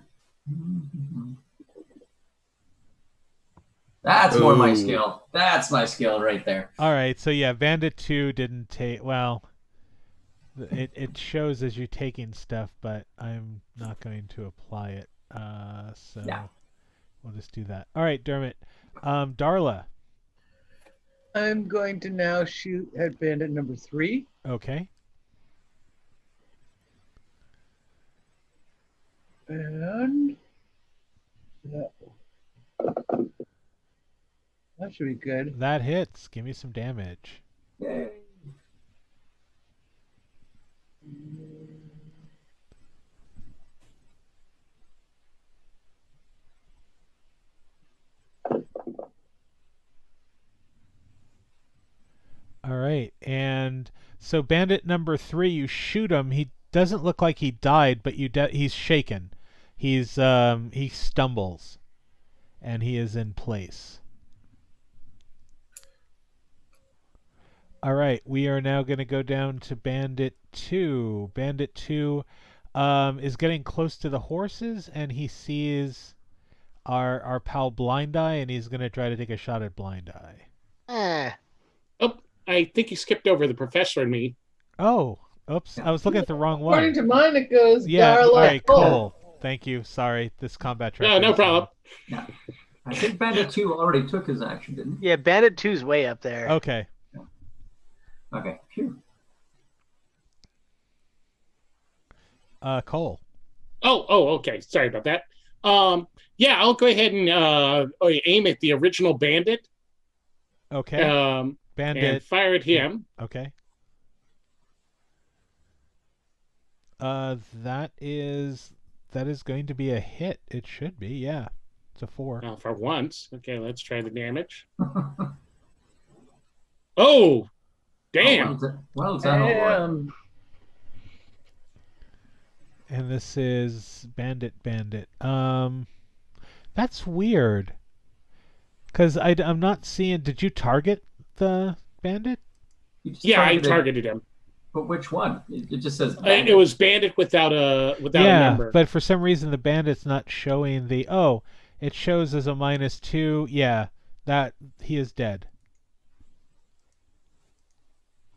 That's more my Ooh. skill. That's my skill right there. All right, so yeah, Bandit 2 didn't take... Well, It shows as you're taking stuff, but I'm not going to apply it. So Yeah. we'll just do that. All right, Dermot. Darla. I'm going to now shoot at bandit number 3. Okay. And that should be good. That hits. Give me some damage. Yay. All right, and so bandit number 3, you shoot him. He doesn't look like he died, but he's shaken. He stumbles, and he is in place. All right, we are now going to go down to bandit 2. Bandit 2 is getting close to the horses, and he sees our pal Blind Eye, and he's going to try to take a shot at Blind Eye. Oh, I think you skipped over the professor and me. Oh, oops! I was looking at the wrong one. According to mine, it goes Yeah, Darla. all right, Cole. Cole. Thank you. Sorry, this combat track. No, no problem. Yeah. I think Bandit 2 already took his action, didn't he? Yeah, Bandit 2's way up there. Okay. Okay. Phew. Cole. Oh, okay. Sorry about that. Yeah, I'll go ahead and aim at the original bandit. Okay. Bandit. And fire at him. Okay. That is going to be a hit. It should be, yeah. It's a 4. Oh, for once. Okay, let's try the damage. Oh, damn. Well done, all right. Damn. And this is Bandit. That's weird. Because I'm not seeing... Did you target the bandit? You just Yeah, I targeted him. But which one? It just says It bandit. was bandit without a Yeah, number. but for some reason the bandit's not showing the... Oh, it shows as a -2. Yeah, that he is dead.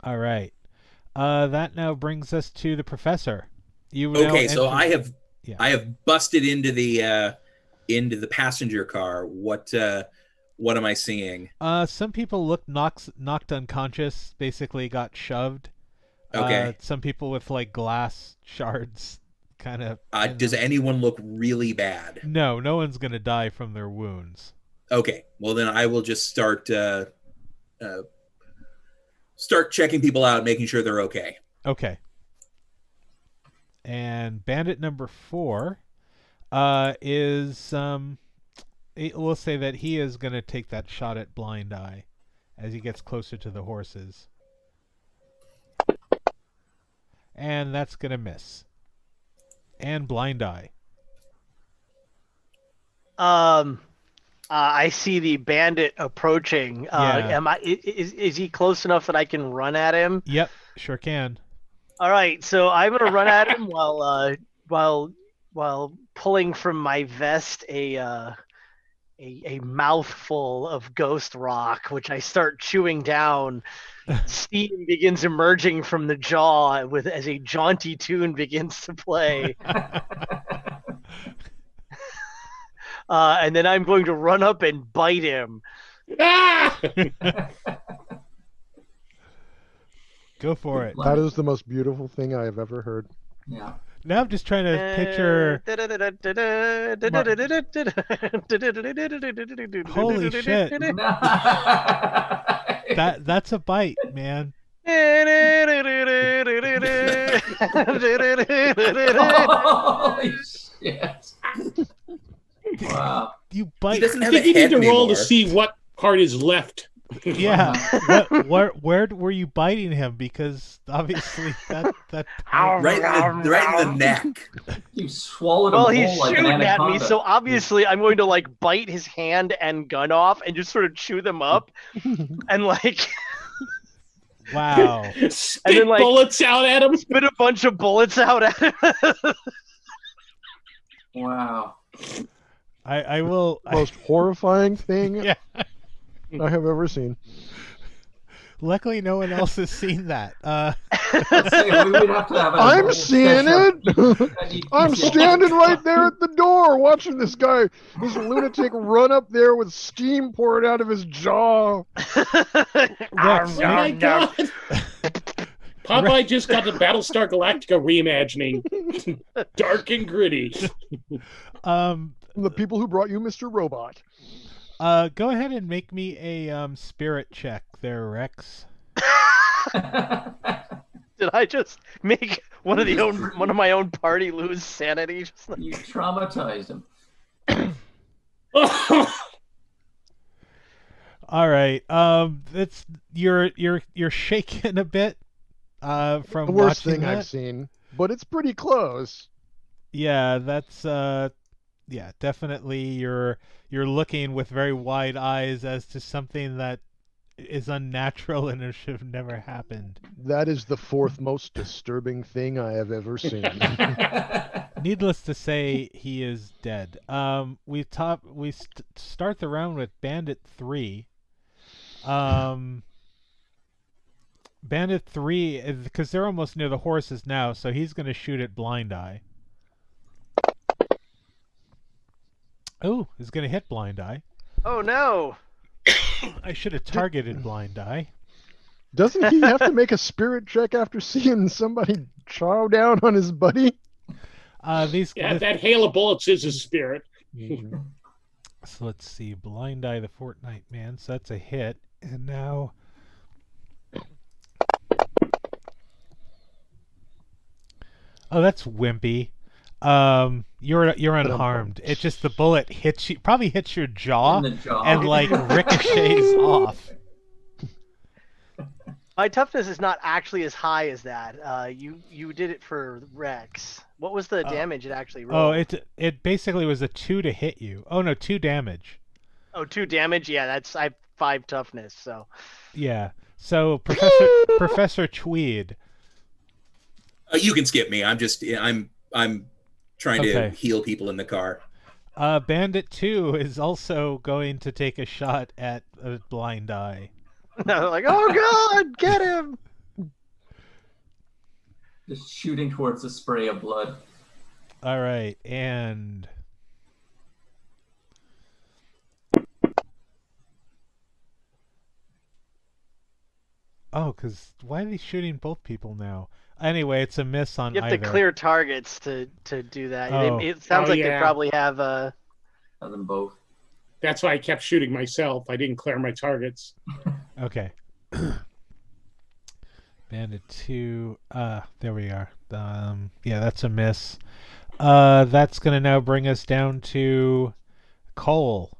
All right. That now brings us to the professor. You now Okay, so enter- I have busted into the passenger car. What am I seeing? Some people look knocked unconscious, basically got shoved. Okay. Some people with like glass shards, kind of. Does anyone look really bad? No one's gonna die from their wounds. Okay, well then I will just start checking people out, making sure they're okay. Okay. And bandit number 4 is we'll say that he is going to take that shot at Blind Eye as he gets closer to the horses. And that's going to miss. And Blind Eye. I see the bandit approaching. Yeah. Is he close enough that I can run at him? Yep, sure can. All right, so I'm gonna run at him while pulling from my vest a mouthful of ghost rock, which I start chewing down. Steam begins emerging from the jaw as a jaunty tune begins to play. And then I'm going to run up and bite him. Ah! Go for it. That is the most beautiful thing I have ever heard. Yeah. Now I'm just trying to picture. Holy shit. That's a bite, man. Holy shit. Wow. You bite. He doesn't I have think a you head need to roll anymore. to see what part is left. Yeah. Where were you biting him? Because obviously that right in the neck. You swallowed a Well, whole he's like an shooting at me, anaconda. so obviously I'm going to like bite his hand and gun off and just sort of chew them up and like wow. Spit And then, like, bullets out at him. spit a bunch of bullets out at him. Wow. I will. Most horrifying thing Yeah. I have ever seen. Luckily, no one else has seen that. Let's say we would have to have a I'm whole seeing session. it. I need I'm PTSD. standing right there at the door watching this guy, this lunatic, run up there with steam pouring out of his jaw. Rex, Oh my god! Popeye Rex- just got the Battlestar Galactica reimagining. Dark and gritty. um, The people who brought you Mr. Robot. go ahead and make me a spirit check there, Rex. Did I just make one of my own party lose sanity? Just like... You traumatized him. All right. It's you're shaking a bit. From The worst watching thing that. I've seen, but it's pretty close. Yeah, that's yeah, definitely you're looking with very wide eyes as to something that is unnatural and it should have never happened. That is the fourth most disturbing thing I have ever seen. Needless to say, he is dead. We start the round with Bandit 3. Bandit 3, because they're almost near the horses now, so he's going to shoot at Blind Eye. Oh, he's going to hit Blind Eye. Oh no! I should have targeted Blind Eye. Doesn't he have to make a spirit check after seeing somebody chow down on his buddy? That hail of bullets is his spirit. So let's see, Blind Eye, the Fortnite man. So that's a hit, and now. Oh, that's wimpy. You're unharmed. It's just the bullet hits you, probably hits your jaw, In the jaw. and like ricochets off. My toughness is not actually as high as that. You did it for Rex. What was the damage it actually rolled? Oh, it basically was a 2 to hit you. Oh no, 2 damage. Oh, 2 damage. Yeah, I have 5 toughness. So Yeah. So Professor Tweed. You can skip me. I'm trying to Okay. heal people in the car. Bandit 2 is also going to take a shot at a Blind Eye. like, oh god, get him! Just shooting towards the spray of blood. All right, and because why are they shooting both people now? Anyway, it's a miss on You have either. to clear targets to do that. Oh. It sounds like they yeah. probably have a. Of them both. That's why I kept shooting myself. I didn't clear my targets. Okay. Bandit 2. There we are. Yeah, that's a miss. That's going to now bring us down to Cole.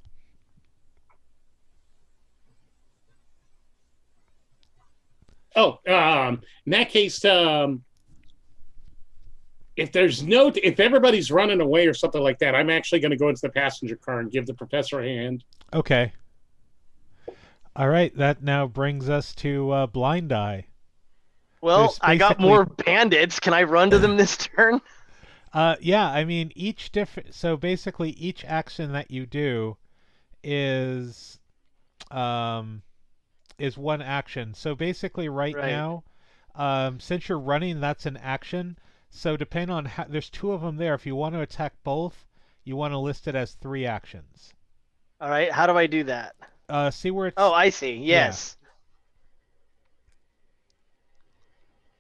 Oh, in that case, if everybody's running away or something like that, I'm actually going to go into the passenger car and give the professor a hand. Okay. All right, that now brings us to Blind Eye. Well, There's I got basically- more bandits. Can I run to them this turn? Yeah, I mean each different. So basically, each action that you do is one action. So basically, right Right. now, since you're running, that's an action. So depending on how, there's 2 of them there. If you want to attack both, you want to list it as 3 actions. All right, how do I do that? See where it's. Oh, I see. Yes.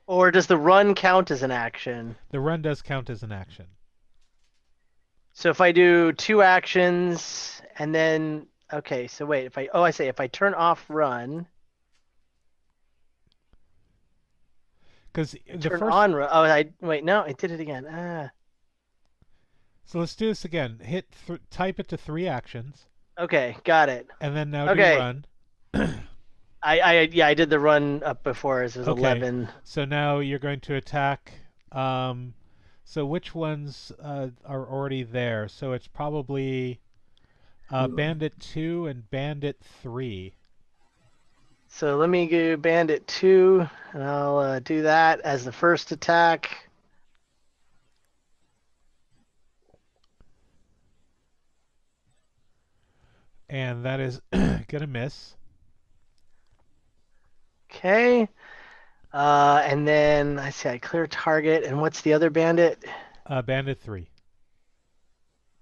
Or does the run count as an action? The run does count as an action. So if I do 2 actions and then okay, so wait, if I turn off run, Because the turn first. on run. Oh, I did it again. So let's do this again. Type it to 3 actions, Okay, got it. and then now Okay. do run. I did the run up before. It was Okay. 11. So now you're going to attack. So which ones are already there? So it's probably Bandit 2 and Bandit 3. So let me go Bandit 2, and I'll do that as the first attack. And that is gonna miss. Okay. And then I see I clear target. And what's the other bandit? Bandit 3.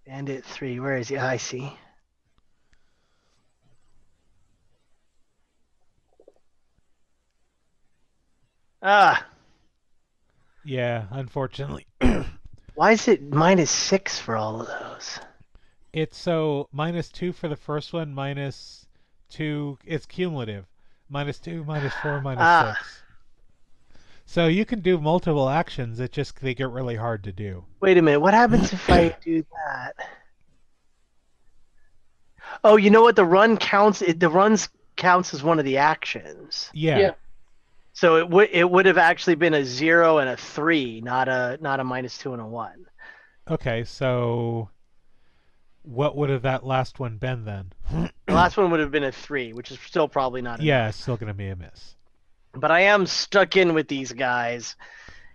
Bandit 3. Where is he? I see. Ah, Yeah, unfortunately. why is it -6 for all of those? It's so -2 for the first one, -2. It's cumulative. -2, -4, Ah. -6. So you can do multiple actions. It just they get really hard to do. Wait a minute. What happens if I do that? Oh, you know what? The run counts. The runs counts as one of the actions. Yeah. Yeah. So it would have actually been a 0 and a 3, not a -2 and a 1. Okay, so what would have that last one been then? The last one would have been a 3, which is still probably not enough. Yeah, it's still gonna be a miss. But I am stuck in with these guys.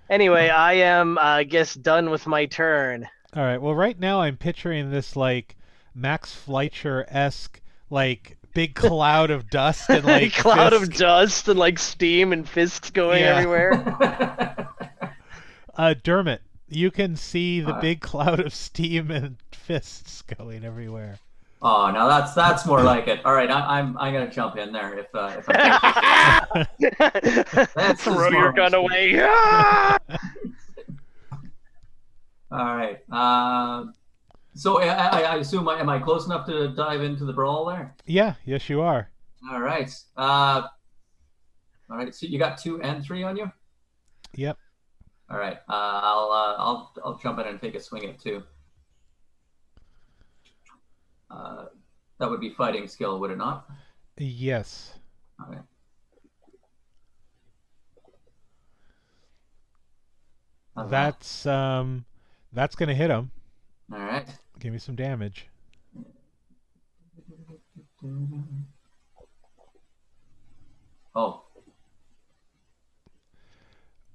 Anyway, I am, I guess, done with my turn. All right. Well, right now I'm picturing this like Max Fleischer-esque like big cloud of dust and like Cloud of fists. dust and like steam and fists going Yeah. everywhere. Dermot, you can see the Alright. big cloud of steam and fists going everywhere. Oh, now that's more like it. All right, I'm gonna jump in there if I That's Throw your smart. gun away. Ah! All right. So I assume am I close enough to dive into the brawl there? Yeah, yes you are. All right. All right. So you got 2 and 3 on you. Yep. All right. I'll jump in and take a swing at 2. That would be fighting skill, would it not? Yes. Okay. That's gonna hit him. All right. Give me some damage. Oh.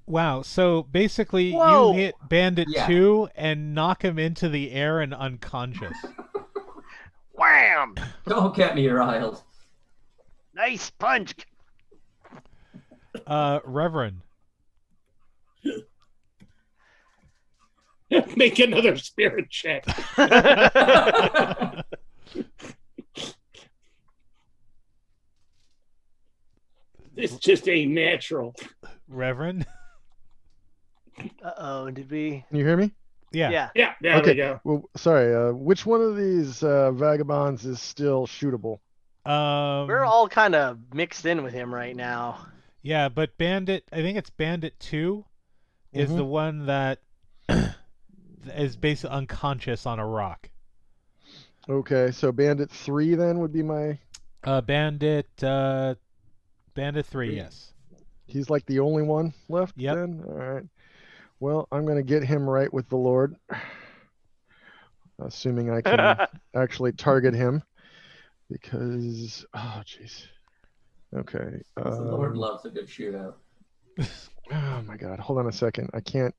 Wow, so basically Whoa. you hit Bandit Yeah. 2 and knock him into the air and unconscious. Wham! Don't get me riled. Nice punch. Reverend. Make another spirit check. This just ain't natural. Reverend? Uh-oh, did we? Can you hear me? Yeah. Yeah. Yeah, there Okay. we go. Well, sorry. Which one of these vagabonds is still shootable? We're all kind of mixed in with him right now. Yeah, but Bandit, I think it's Bandit 2 is Mhm. the one that is basically unconscious on a rock. Okay, so Bandit 3 then would be my. Bandit 3, yes. He's like the only one left Yep. then? All right. Well, I'm going to get him right with the Lord. Assuming I can actually target him. Because, oh, jeez. Okay. The Lord loves a good shootout. Oh my God! Hold on a second. I can't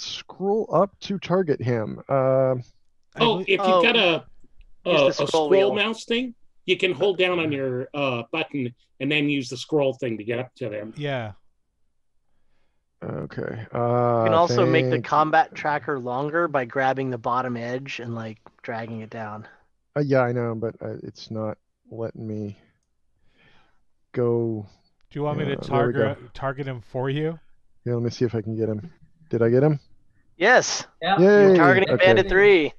scroll up to target him. Oh, if you've got use a the scroll scroll wheel. mouse thing, you can hold down on your button and then use the scroll thing to get up to them. Yeah. Okay. You can also make the thank- combat tracker longer by grabbing the bottom edge and like dragging it down. Yeah, I know, but it's not letting me go. Do you want me to there we go. target him for you? Here, let me see if I can get him. Did I get him? Yes, Yeah. Yay! you're targeting Okay. Bandit 3.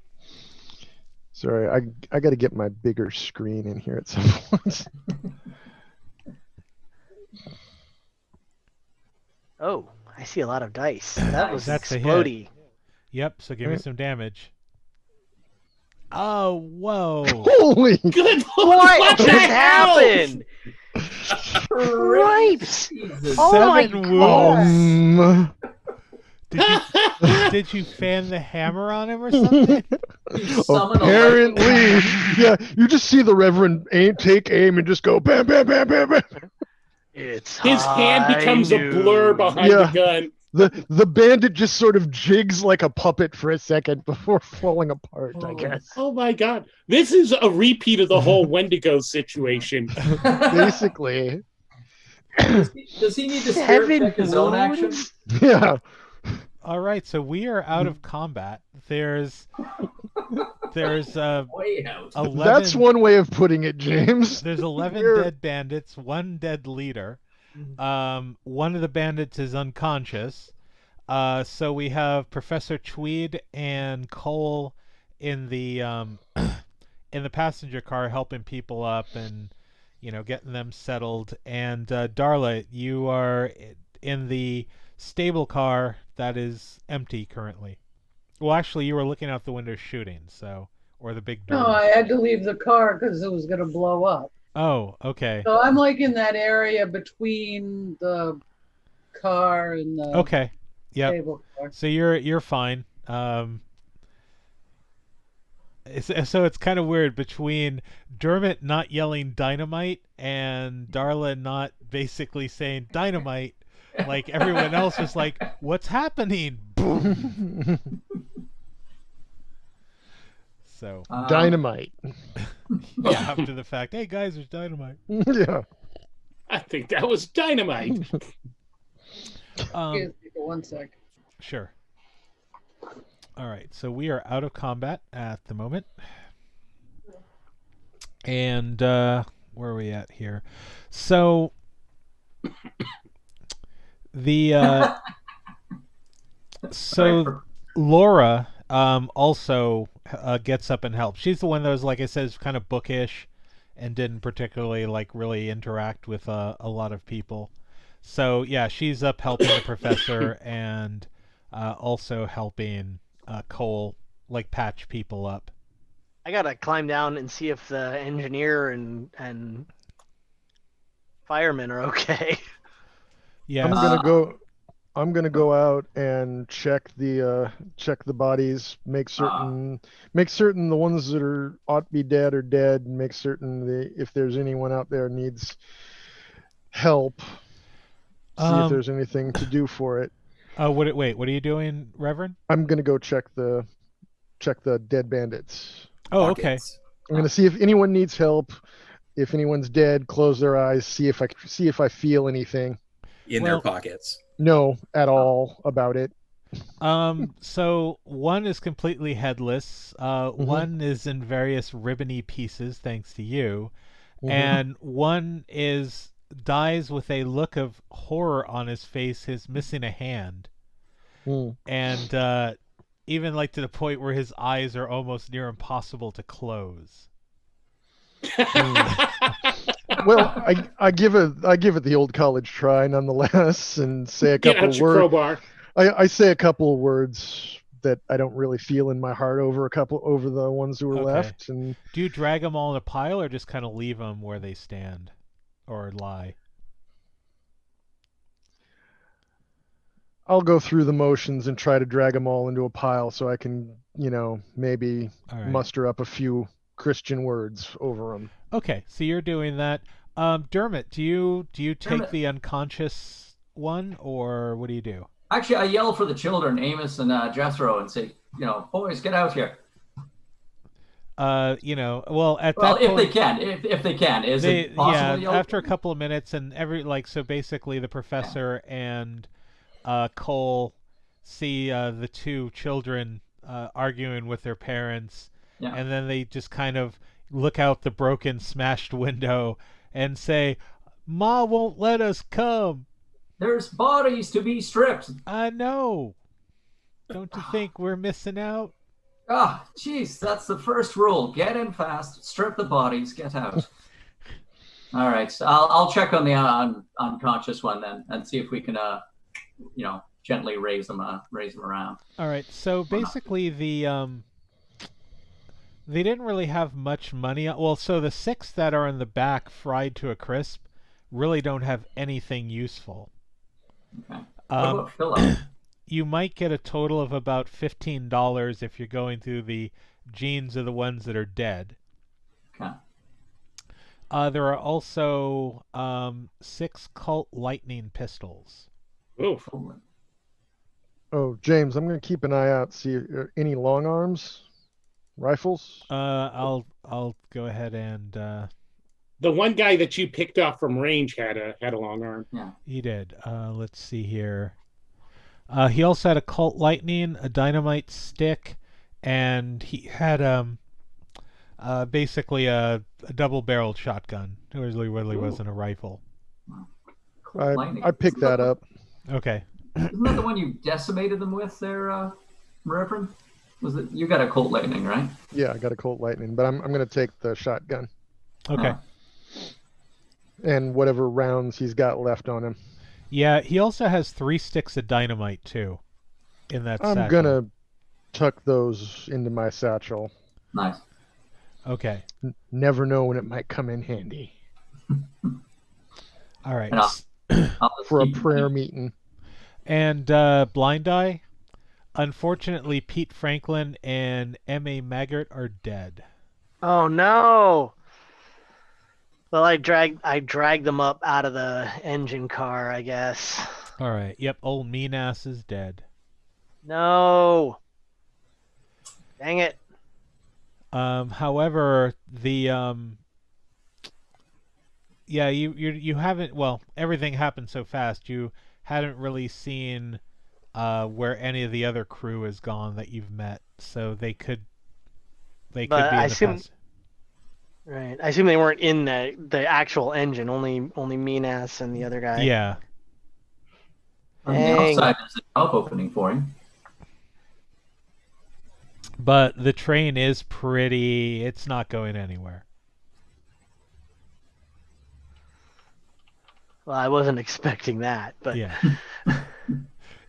Sorry, I got to get my bigger screen in here at some point. Oh, I see a lot of dice. That was That's a hit. explodey. Yep, so give me some damage. Oh, whoa. Holy! Good What What the just hell? happened? Cripes! Jesus. Oh my 7 God. wounds. Did you fan the hammer on him or something? You summon a Apparently, lightning- yeah. You just see the Reverend take aim and just go bam, bam, bam, bam, bam. It's His hand high becomes a blur noon. behind Yeah. the gun. The bandit just sort of jigs like a puppet for a second before falling apart, I Oh. guess. Oh my God. This is a repeat of the whole Wendigo situation. Basically. Does he need to spirit 7 check his own action? wounds? Yeah. All right, so we are out of combat. There's Way out. 11. That's one way of putting it, James. There's 11 You're- dead bandits, one dead leader. One of the bandits is unconscious. So we have Professor Tweed and Cole in the in the passenger car helping people up and getting them settled. And Darla, you are in the stable car that is empty currently. Well, actually, you were looking out the window shooting, or the big door. No, I had to leave the car because it was going to blow up. Oh, okay. So I'm like in that area between the car and the Okay. Yep. stable car. So you're fine. So it's kind of weird between Dermot not yelling dynamite and Darla not basically saying dynamite. Like everyone else was like, "What's happening?" Boom. So Dynamite. yeah, after the fact, hey guys, there's dynamite. Yeah. I think that was dynamite. Excuse me for 1 sec. Sure. All right, so we are out of combat at the moment. And where are we at here? So the Laura also gets up and helps. She's the one that was, like I said, is kind of bookish and didn't particularly really interact with a lot of people. So yeah, she's up helping the professor and also helping Cole patch people up. I gotta climb down and see if the engineer and firemen are okay. Yeah. I'm gonna go out and check the bodies, make certain the ones that ought to be dead are dead, and make certain if there's anyone out there needs help, see if there's anything to do for it. What are you doing, Reverend? I'm gonna go check the dead bandits. Oh, okay. I'm gonna see if anyone needs help. If anyone's dead, close their eyes, see if I feel anything in their pockets. No, at all about it. So one is completely headless. One is in various ribbony pieces, thanks to you, and one dies with a look of horror on his face. He's missing a hand, and even to the point where his eyes are almost near impossible to close. Well, I give it the old college try nonetheless, and say a couple of words. Crowbar. I say a couple of words that I don't really feel in my heart over the ones who were left. And do you drag them all in a pile, or just kind of leave them where they stand, or lie? I'll go through the motions and try to drag them all into a pile so I can, maybe muster up a few Christian words over them. Okay, so you're doing that. Dermot, do you take the unconscious one, or what do you do? Actually, I yell for the children, Amos and Jethro, and say, boys, get out here. Well, at that point, if they can, is it possible? Yeah, after a couple of minutes, and so basically the professor and Cole see the two children arguing with their parents, and then they just kind of look out the broken, smashed window and say, "Ma won't let us come. There's bodies to be stripped." I know. Don't you think we're missing out? Jeez, that's the first rule. Get in fast, strip the bodies, get out. All right, so I'll check on the unconscious one then and see if we can, gently raise them around. All right, so basically they didn't really have much money. Well, so the 6 that are in the back, fried to a crisp, really don't have anything useful. Okay. What about Philip? You might get a total of about $15 if you're going through the genes of the ones that are dead. Okay. There are also 6 Colt Lightning pistols. Oof. Oh, James, I'm going to keep an eye out, see any long arms, rifles. I'll go ahead and The one guy that you picked off from range had a long arm. Yeah. He did. Let's see here. He also had a Colt Lightning, a Dynamite Stick, and he had basically a double-barreled shotgun. It really wasn't a rifle. Cool lightning. I picked that up. Okay. Isn't that the one you decimated them with there, Reverend? Was it you got a Colt Lightning, right? Yeah, I got a Colt Lightning, but I'm going to take the shotgun Okay. and whatever rounds he's got left on him. Yeah, he also has 3 sticks of dynamite too in that satchel. I'm going to tuck those into my satchel. Nice. Okay. Never know when it might come in handy All right. And I'll just for a keep- prayer meeting. And Blind Eye, unfortunately, Pete Franklin and M.A. Maggart are dead. Oh no! Well, I dragged them up out of the engine car, I guess. All right. Yep. Old mean ass is dead. No. Dang it. However, the yeah, you haven't. Well, everything happened so fast. You hadn't really seen where any of the other crew is gone that you've met, so they could be in But I the assume- past. Right. I assume they weren't in the actual engine. Only mean ass and the other guy. Yeah. On the Dang. outside, there's a job opening for him. But the train is pretty. It's not going anywhere. Well, I wasn't expecting that, but Yeah.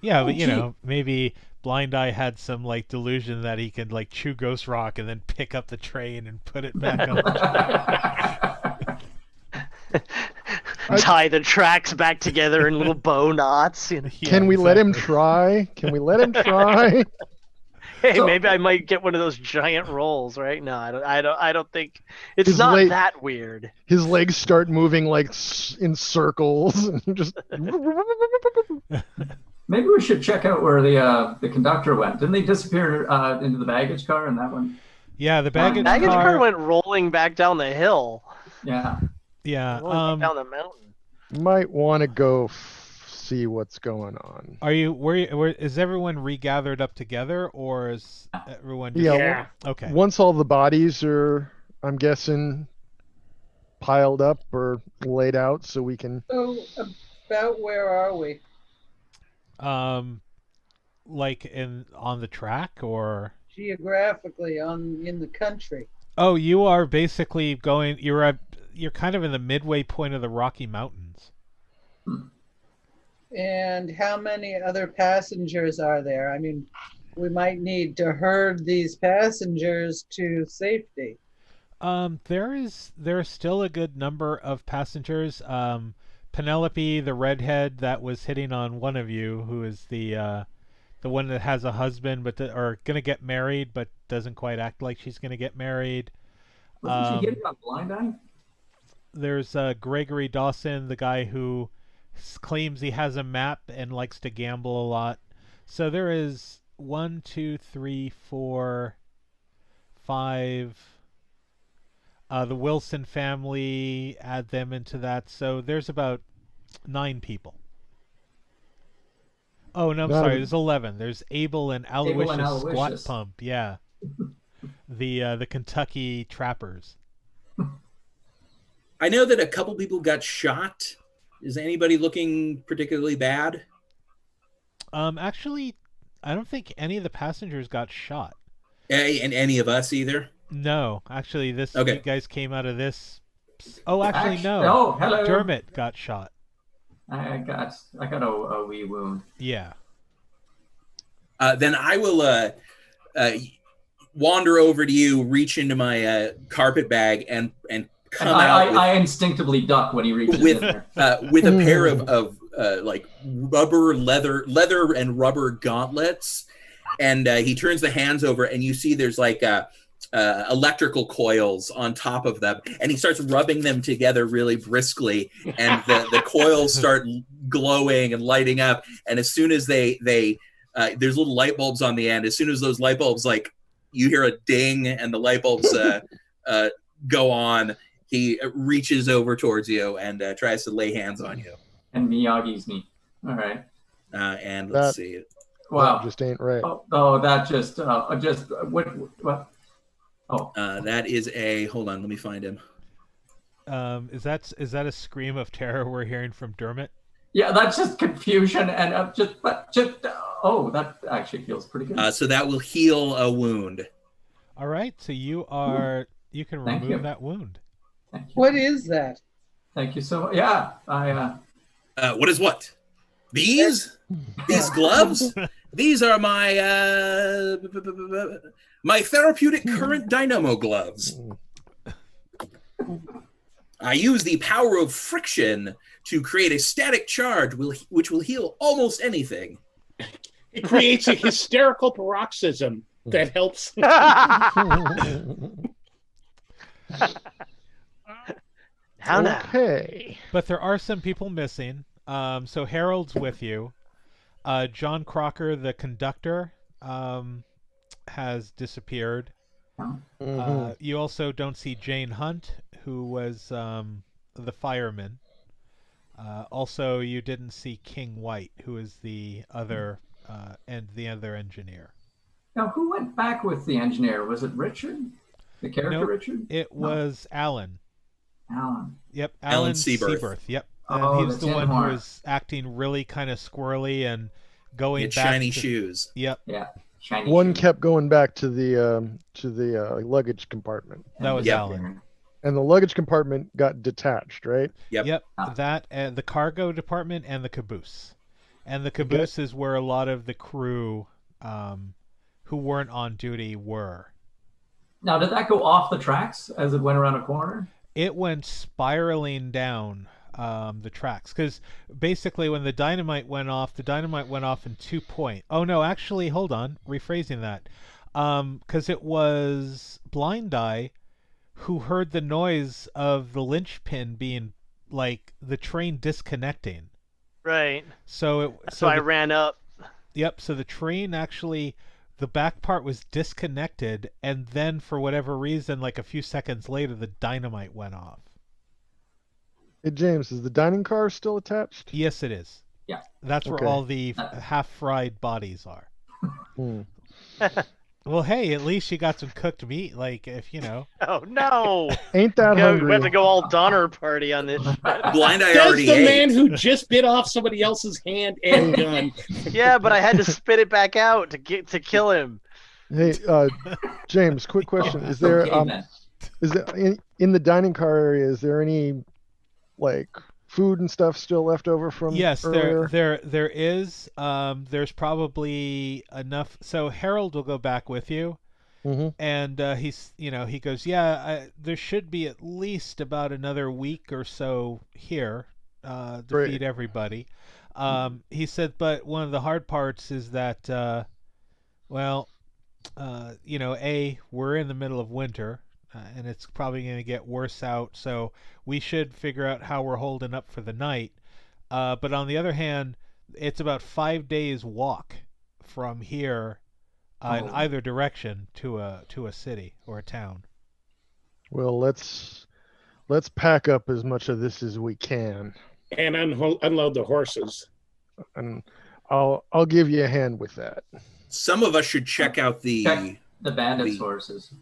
Yeah, but maybe Blind Eye had some like delusion that he could like chew ghost rock and then pick up the train and put it back on the train. tie the tracks back together in little bow knots. You know? Yeah, Can we let him exactly. try? Can we let him try? Hey, So- maybe I might get one of those giant rolls, right? No, I don't think it's His not leg- that weird. His legs start moving like in circles and just. Maybe we should check out where the conductor went. Didn't they disappear into the baggage car in that one? Yeah, the baggage, Baggage car. car went rolling back down the hill, Yeah. Yeah. rolling back down the mountain. Might want to go see what's going on. Are you where is everyone regathered up together, or is everyone just... Yeah. Yeah. Okay. Once all the bodies are, I'm guessing, piled up or laid out, so we can. So, about where are we? Like on the track, or... Geographically in the country. Oh, you are basically going. You're kind of in the midway point of the Rocky Mountains. And how many other passengers are there? I mean, we might need to herd these passengers to safety. There's still a good number of passengers. Penelope, the redhead that was hitting on one of you, who is the one that has a husband or gonna get married, but doesn't quite act like she's gonna get married. Wasn't she hitting on Blind Eye? There's Gregory Dawson, the guy who claims he has a map and likes to gamble a lot. So there is 1, 2, 3, 4, 5. The Wilson family, add them into that. So there's about 9 people. Oh, no, I'm Not sorry. a- There's 11. There's Abel and Abel and Aloysius Squat Aloysius. Pump. Yeah. The Kentucky trappers. I know that a couple people got shot. Is anybody looking particularly bad? Actually, I don't think any of the passengers got shot. And any of us either? No, actually, you Okay. guys came out of this. Oh, actually, no. Oh, hello. Dermot got shot. I got a wee wound. Yeah. Then I will wander over to you, reach into my carpet bag, and come out I instinctively duck when he reaches with in there. with a pair of like leather and rubber gauntlets, and he turns the hands over, and you see there's like electrical coils on top of them, and he starts rubbing them together really briskly, and the coils start glowing and lighting up, and as soon as they there's little light bulbs on the end. As soon as those light bulbs, like, you hear a ding and the light bulbs go on, He reaches over towards you and tries to lay hands on you. And Miyagi's me. All right. And let's see. Wow. That just ain't right. Oh, that just what? Oh. That is a. Hold on, let me find him. Is that a scream of terror we're hearing from Dermot? Yeah, that's just confusion and that actually feels pretty good. So that will heal a wound. All right, so you can remove that wound. Thank you. What is that? Thank you so much. Yeah, What is what? These gloves? These are my my therapeutic current dynamo gloves. I use the power of friction to create a static charge which will heal almost anything. It creates a hysterical paroxysm that helps. How now? Okay. But there are some people missing. So Harold's with you. John Crocker, the conductor, has disappeared. You also don't see Jane Hunt, who was the fireman. Also, you didn't see King White, who is the other engineer. Now, who went back with the engineer? Was it Richard? The character Nope, Richard? It was Alan. Alan. Yep, Alan Seaberth. Seaberth. Yep. And Oh, he was the the tin one who horn. was acting really kind of squirrely and going It's back shiny to, shoes. Yep, Yeah. Shiny One shoe. kept going back to the luggage compartment, that was Yep. Alan. and the luggage compartment got detached, right? Yep. That and the cargo department and the caboose. And the caboose is where a lot of the crew who weren't on duty were. Now, did that go off the tracks as it went around a corner? It went spiraling down the tracks because basically when the dynamite went off in 2 points. Oh no, actually, hold on, rephrasing that, because it was Blind Eye who heard the noise of the linchpin being like the train disconnecting. Right. So I ran up. Yep. So the train actually, the back part was disconnected, and then for whatever reason, like a few seconds later, the dynamite went off. Hey James, is the dining car still attached? Yes, it is. Yeah. That's where Okay. all the half-fried bodies are. Hmm. Well, hey, at least you got some cooked meat. Like, if you know. Oh no! Ain't that We hungry? have to go all Donner Party on this shit. Blind Eye That's already the ate. man who just bit off somebody else's hand and gun. Yeah, but I had to spit it back out to kill him. Hey, James, quick question: Is Okay, there then. is there in the dining car area? Is there any like food and stuff still left over from Yes, earlier? there is. There's probably enough. So Harold will go back with you, and he goes, yeah, there should be at least about another week or so here to Great. feed everybody. He said, but one of the hard parts is that, we're in the middle of winter. And it's probably going to get worse out, so we should figure out how we're holding up for the night. But on the other hand, it's about 5 days walk from here in either direction to a city or a town. Well, let's pack up as much of this as we can, And unload the horses. and I'll give you a hand with that. Some of us should check out Check the bandits' horses.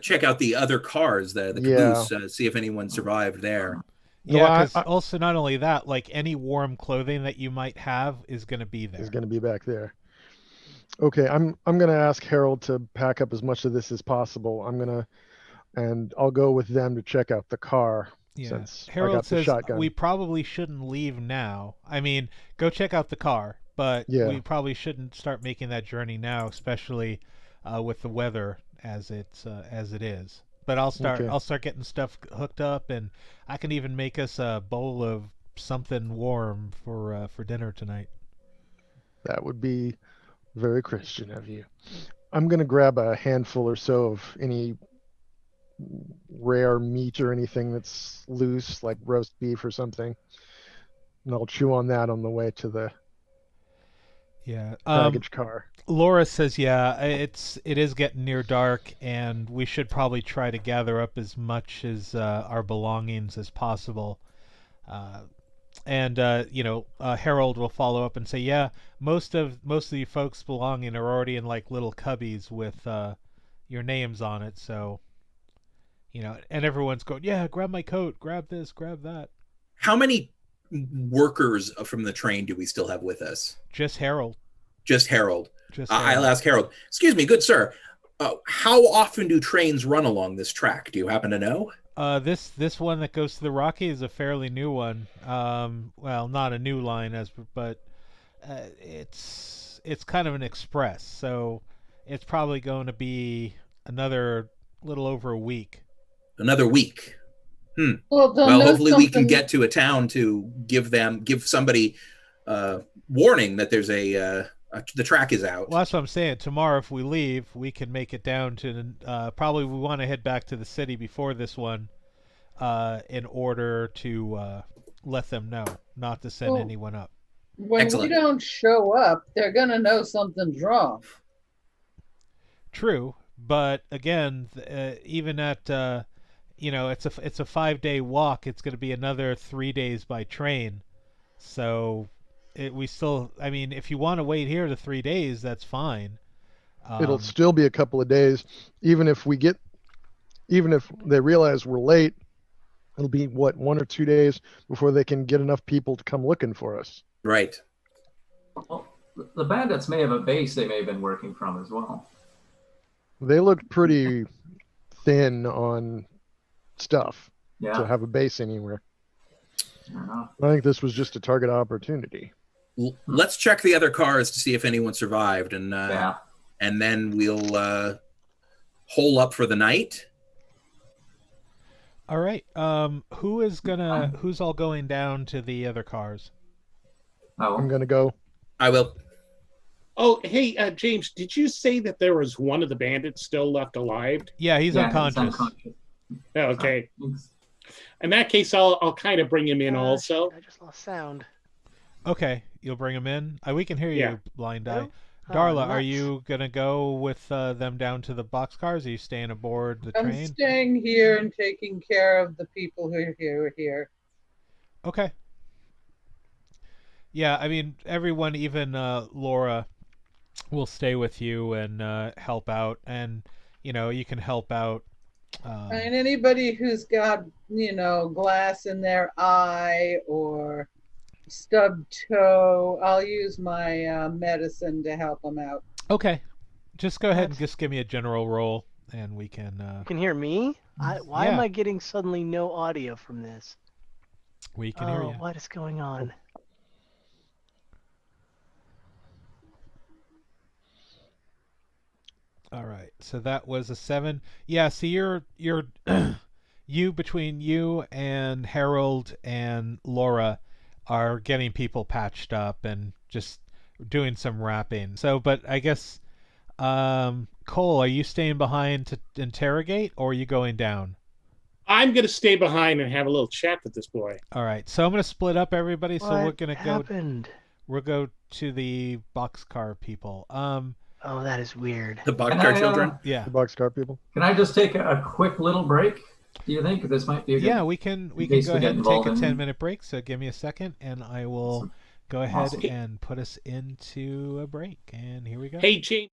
check out the other cars, the caboose, see if anyone survived there. No, Yeah, because I- also not only that, like any warm clothing that you might have is going to be there. Is going to be back there. Okay, I'm going to ask Harold to pack up as much of this as possible. And I'll go with them to check out the car. Yeah. Since I Harold got the says shotgun. we probably shouldn't leave now. I mean, go check out the car, but Yeah. we probably shouldn't start making that journey now, especially with the weather as it is. But I'll start getting stuff hooked up, and I can even make us a bowl of something warm for dinner tonight. That would be very Christian of you. I'm going to grab a handful or so of any rare meat or anything that's loose, like roast beef or something. And I'll chew on that on the way to Yeah. baggage car. Laura says, yeah, it is getting near dark, and we should probably try to gather up as much as our belongings as possible. Uh, and Harold will follow up and say, yeah, most of you folks belonging are already in like little cubbies with your names on it, so and everyone's going, yeah, grab my coat, grab this, grab that. How many workers from the train do we still have with us? Just Harold. Just Harold. Just I'll Harold. ask Harold. Excuse me, good sir. How often do trains run along this track? Do you happen to know? This one that goes to the Rocky is a fairly new one. Well, not a new line but it's kind of an express, so it's probably going to be another little over a week. Another week. Well, Well, hopefully we can get to a town to give somebody warning that there's the track is out. Well, that's what I'm saying. Tomorrow, if we leave, we can make it down to probably we want to head back to the city before this one, in order to let them know not to send anyone up. When Excellent. we don't show up, they're gonna know something's wrong. True, but again, even at it's a 5-day walk. It's going to be another 3 days by train, so we still. I mean, if you want to wait here the 3 days, that's fine. It'll still be a couple of days, even if they realize we're late. It'll be 1 or 2 days before they can get enough people to come looking for us. Right. Well, the bandits may have a base they may have been working from as well. They looked pretty thin on stuff Yeah. to have a base anywhere. Yeah. I think this was just a target opportunity. Let's check the other cars to see if anyone survived, and then we'll hole up for the night. All right. Who's all going down to the other cars? I'm gonna go. I will. Oh, hey, James, did you say that there was one of the bandits still left alive? Yeah, he's unconscious. Oh, okay. In that case, I'll kind of bring him in also. I just lost sound. Okay, you'll bring him in. We can hear you, Blind Eye. No? Darla, Nuts. are you gonna go with them down to the boxcars? Are you staying aboard the train? I'm staying here and taking care of the people who are here. Okay. Yeah, I mean, everyone, even Laura, will stay with you and help out, and you can help out. And anybody who's got glass in their eye or stubbed toe, I'll use my medicine to help them out. Okay, just go ahead and just give me a general roll, and we can. You can hear me? Why am I getting suddenly no audio from this? We can hear you. What is going on? All right, so that was a 7. Yeah, so you're between you and Harold and Laura are getting people patched up and just doing some wrapping. So, but I guess Cole, are you staying behind to interrogate, or are you going down? I'm going to stay behind and have a little chat with this boy. All right, so I'm going to split up everybody. So we're going to happened? We'll go to the boxcar people. Oh, that is weird. The boxcar children? Yeah. The boxcar people. Can I just take a quick little break? Do you think this might be a good... Yeah, we can go ahead and take a 10-minute break. So give me a second, and I will go ahead and put us into a break. And here we go. Hey, James.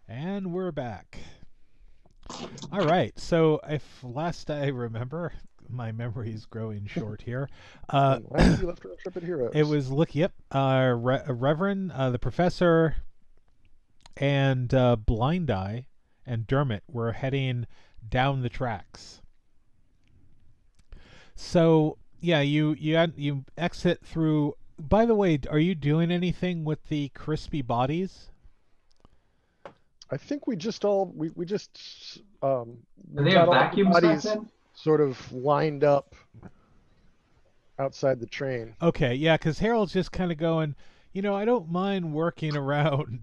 And we're back. All right. So, if last I remember, my memory is growing short here. Last we left our intrepid heroes. It was Reverend, the professor, and Blind Eye and Dermot were heading down the tracks. So yeah, you exit through. By the way, are you doing anything with the crispy bodies? I think we just Do they got have all the vacuum bodies suction? sort of lined up outside the train. Okay, yeah, because Harold's just kind of going, I don't mind working around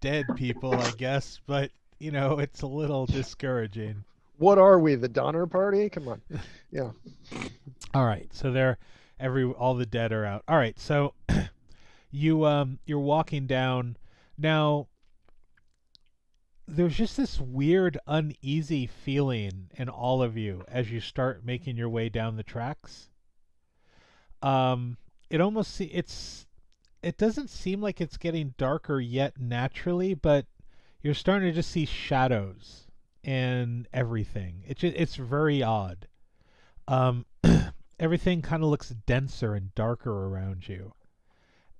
dead people, I guess, but, it's a little discouraging. What are we, the Donner Party? Come on. Yeah. All right, so all the dead are out. All right, so you're walking down. Now, there's just this weird, uneasy feeling in all of you as you start making your way down the tracks. It doesn't seem like it's getting darker yet naturally, but you're starting to just see shadows and everything. It's very odd. Everything kind of looks denser and darker around you.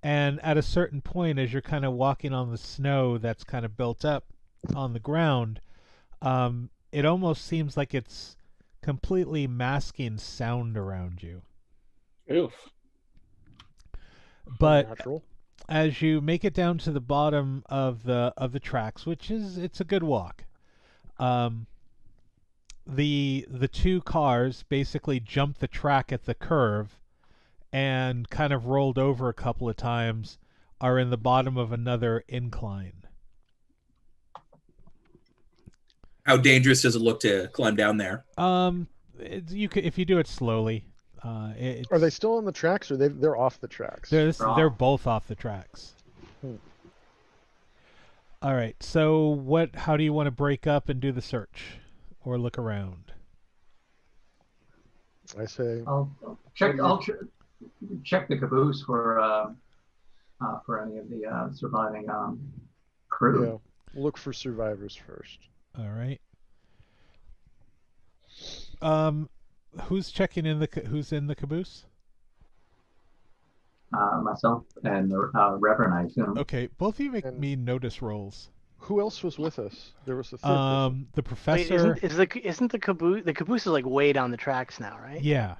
And at a certain point, as you're kind of walking on the snow that's kind of built up on the ground, it almost seems like it's completely masking sound around you. Oof. But Natural. as you make it down to the bottom of the tracks, it's a good walk. The two cars basically jumped the track at the curve and kind of rolled over a couple of times, are in the bottom of another incline. How dangerous does it look to climb down there? You could, if you do it slowly. Are they still on the tracks, or they're off the tracks? They're both off the tracks. All right. So how do you want to break up and do the search, or look around? I say. I'll check the caboose for any of the surviving crew. Yeah. Look for survivors first. All right. Who's checking who's in the caboose? Myself and the Reverend, I assume. Okay, both of you make me notice rolls. Who else was with us? There was the third person. The professor. Wait, isn't the caboose? The caboose is like way down the tracks now, right? Yeah.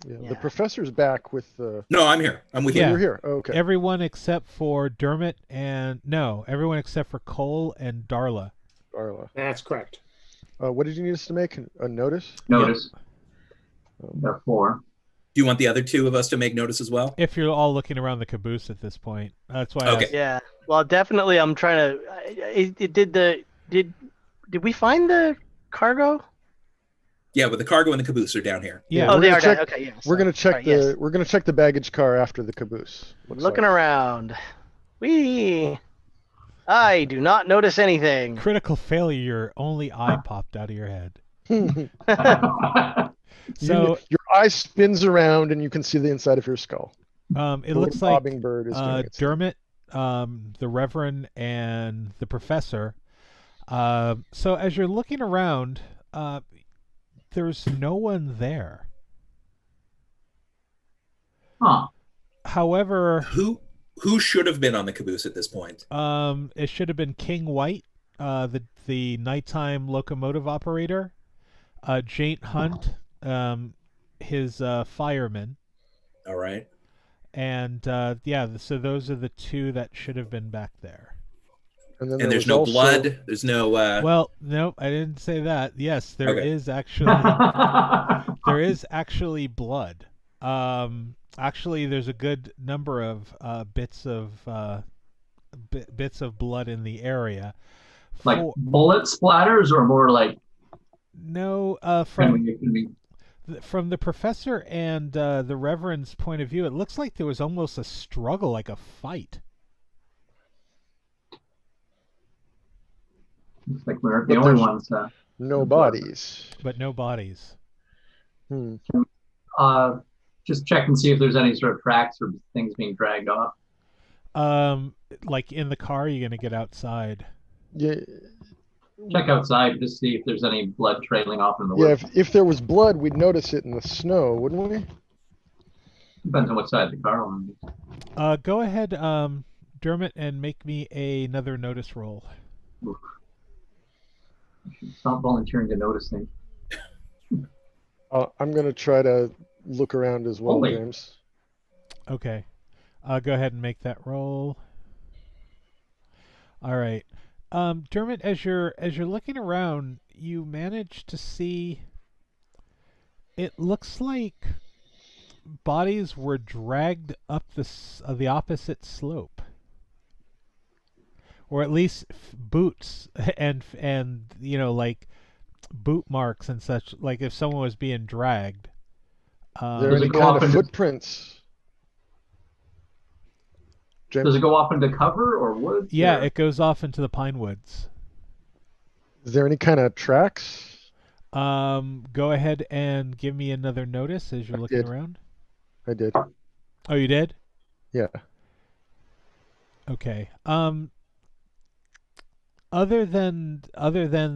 Yeah. The professor's back with the. No, I'm here. I'm with Yeah. you. You're here. Oh, okay. Everyone except for Dermot everyone except for Cole and Darla. That's correct. What did you need us to make? A notice? Notice. There are 4. Do you want the other 2 of us to make notice as well? If you're all looking around the caboose at this point, that's why. Okay. Yeah. Well, definitely. I'm trying to. Did we find the cargo? Yeah, but the cargo and the caboose are down here. Yeah. Oh, they are check, down. Okay. Yeah. We're gonna check yes. We're gonna check the baggage car after the caboose. Looking around. I do not notice anything. Critical failure. Your only eye popped out of your head. So your eye spins around and you can see the inside of your skull. It looks like bird is doing its Dermot, the Reverend, and the Professor. So as you're looking around, there's no one there. Huh. However, who should have been on the caboose at this point? It should have been King White, the nighttime locomotive operator, Jate Hunt, his fireman. All right. And so those are the 2 that should have been back there. And there's no blood. There's no. Well, no, I didn't say that. Yes, there is actually blood. Actually, there's a good number of bits of blood in the area. Like bullet splatters, or more like. No, from the professor and the Reverend's point of view, it looks like there was almost a struggle, like a fight. Looks like we're the only ones. No bodies. But no bodies. Just check and see if there's any sort of tracks or things being dragged off. Like in the car, you're gonna get outside. Yeah, Check outside to see if there's any blood trailing off in the yeah. woods. If there was blood, we'd notice it in the snow, wouldn't we? Depends on what side of the car we're on. Go ahead, Dermot, and make me another notice roll. Oof. I should stop volunteering to notice things. I'm gonna try to look around as well, Holy. James. Okay. Go ahead and make that roll. All right. Dermot, as you're looking around, you manage to see. It looks like bodies were dragged up the opposite slope, or at least boots and like boot marks and such. Like if someone was being dragged. Are there Does any it go kind off of into- footprints? James? Does it go off into cover or woods? Yeah, or... it goes off into the pine woods. Is there any kind of tracks? Go ahead and give me another notice as you're looking around. I did. Oh, you did? Yeah. Okay. Other than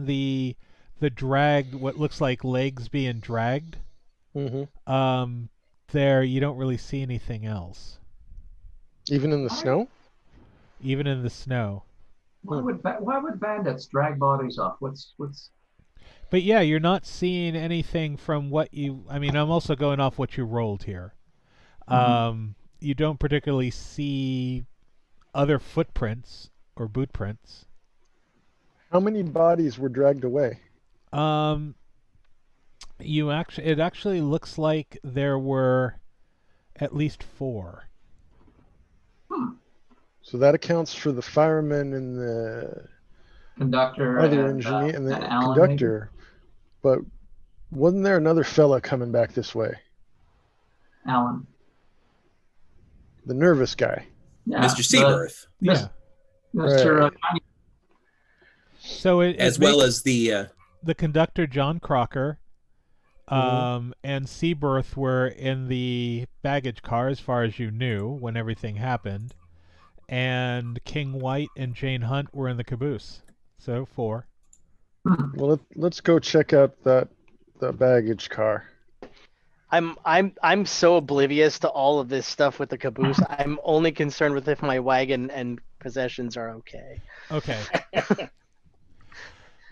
the dragged, what looks like legs being dragged, Mm-hmm. there you don't really see anything else, Even in the snow? even in the snow. Why would bandits drag bodies off? What's But yeah, you're not seeing anything from what you. I mean, I'm also going off what you rolled here. You don't particularly see other footprints or boot prints. How many bodies were dragged away? It actually looks like there were at least 4. So that accounts for the fireman and the conductor other and, engineer and the and Alan, conductor. But wasn't there another fella coming back this way? maybe? Alan. The nervous guy. Yeah, Mr. Seaworth, Yeah. Mr. Right. So as well as the the conductor John Crocker, Mhm. and Seaworth were in the baggage car as far as you knew when everything happened, and King White and Jane Hunt were in the caboose. So 4. Well, let's go check out the baggage car. I'm so oblivious to all of this stuff with the caboose. I'm only concerned with if my wagon and possessions are okay. Okay.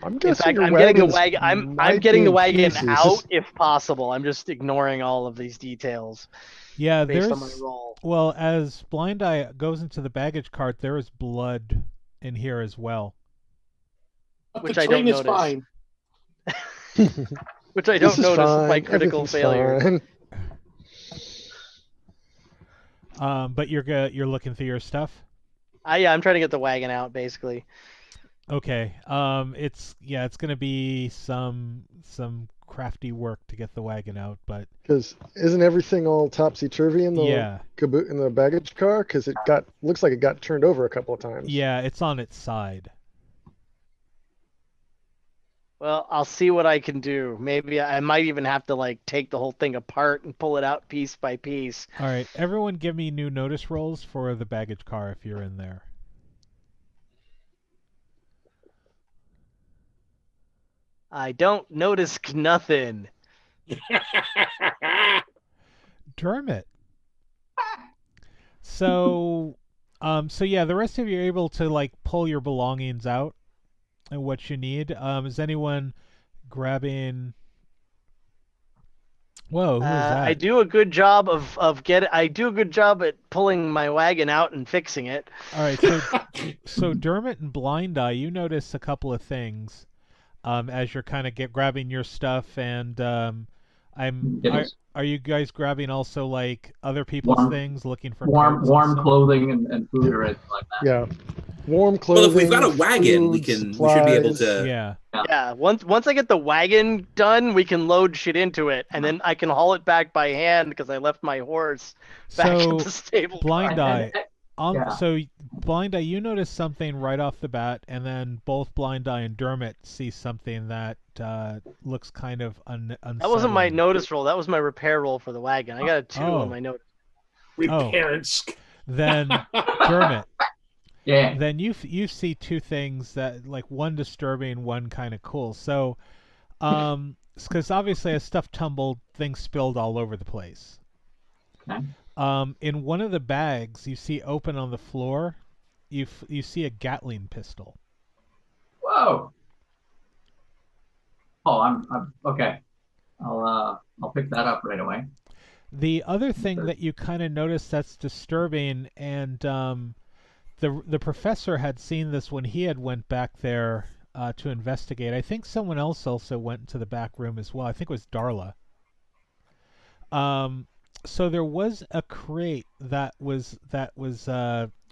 I'm In guessing fact, your I'm getting the wagons wagon. I'm might getting be the in wagon pieces. out if possible. I'm just ignoring all of these details Yeah, based on there's my roll. well, as Blind Eye goes into the baggage cart, there is blood in here as well. But Which the I train don't is notice. fine. Which I This don't is notice fine. is my critical Everything's failure. fine. But you're looking through your stuff. I'm trying to get the wagon out basically. Okay. It's gonna be some crafty work to get the wagon out, but Because isn't everything all topsy turvy in the yeah, in the baggage car? Because looks like it got turned over a couple of times. yeah, it's on its side. Well, I'll see what I can do. Maybe I might even have to like take the whole thing apart and pull it out piece by piece. All right, everyone, give me new notice rolls for the baggage car if you're in there. I don't notice nothing. Dermot. So yeah, the rest of you are able to like pull your belongings out and what you need. Is anyone grabbing? Whoa, who is that? I do a good job I do a good job at pulling my wagon out and fixing it. All right, so Dermot and Blind Eye, you notice a couple of things as you're kind of grabbing your stuff, and are you guys grabbing also like other people's things, looking for warm coats and stuff? clothing and food or anything like that? Yeah. Warm clothing. well, if we've got a wagon, we food, should be able supplies. to. Yeah. Yeah, once I get the wagon done, we can load shit into it, and then I can haul it back by hand because I left my horse back So at the stable. Blind Eye, yeah. so Blind Eye, you notice something right off the bat, and then both Blind Eye and Dermot see something that looks kind of unsettling. That wasn't my notice roll. That was my repair roll for the wagon. I got a 2 on my notice. Repair and Then Dermot, Yeah. then you see two things that, like, one disturbing, one kind of cool. So, because obviously as stuff tumbled, things spilled all over the place. Okay. In one of the bags you see open on the floor, you see a Gatling pistol. Whoa. Oh, I'm okay. I'll pick that up right away. The other thing that you kind of notice that's disturbing, and the professor had seen this when he had went back there to investigate. I think someone else also went into the back room as well. I think it was Darla. So there was a crate that was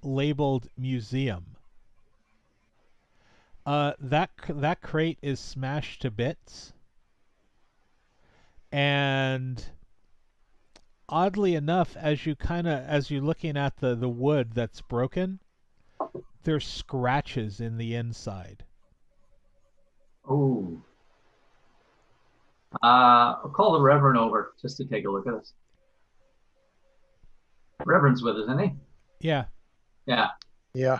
labeled museum. That crate is smashed to bits, and oddly enough, as you're looking at the wood that's broken, there's scratches in the inside. Oh. I'll call the Reverend over just to take a look at this. Reverend's with us, isn't he? Yeah. Yeah. Yeah.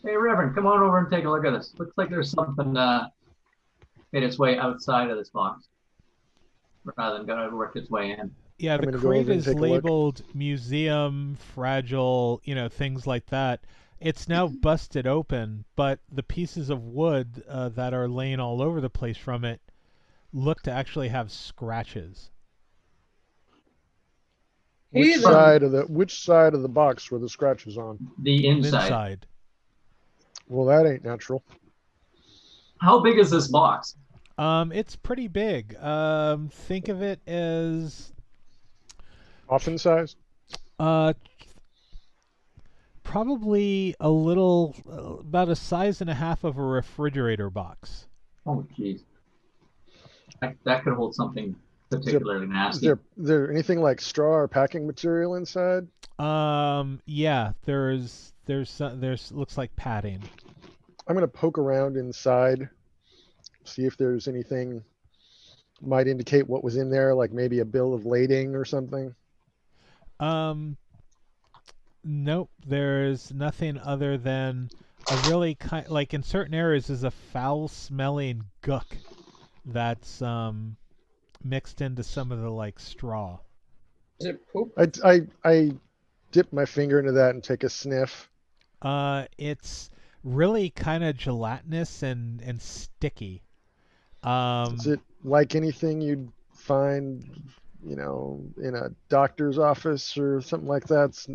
Hey, Reverend, come on over and take a look at this. Looks like there's something made its way outside of this box rather than going to work its way in. Yeah, the crate is labeled museum, fragile, things like that. It's now busted open, but the pieces of wood that are laying all over the place from it look to actually have scratches. Which side of the box were the scratches on? The inside. Well, that ain't natural. How big is this box? It's pretty big. Think of it as Coffin size? Probably a little, about a size and a half of a refrigerator box. Oh, jeez. That could hold something particularly nasty. Is there anything like straw or packing material inside? Yeah, there's looks like padding. I'm gonna poke around inside, see if there's anything might indicate what was in there, like maybe a bill of lading or something. Nope, there's nothing other than a really like in certain areas is a foul-smelling gook that's mixed into some of the like straw. Is it poop? I dip my finger into that and take a sniff. It's really kind of gelatinous and sticky. Is it like anything you'd find, in a doctor's office or something like that?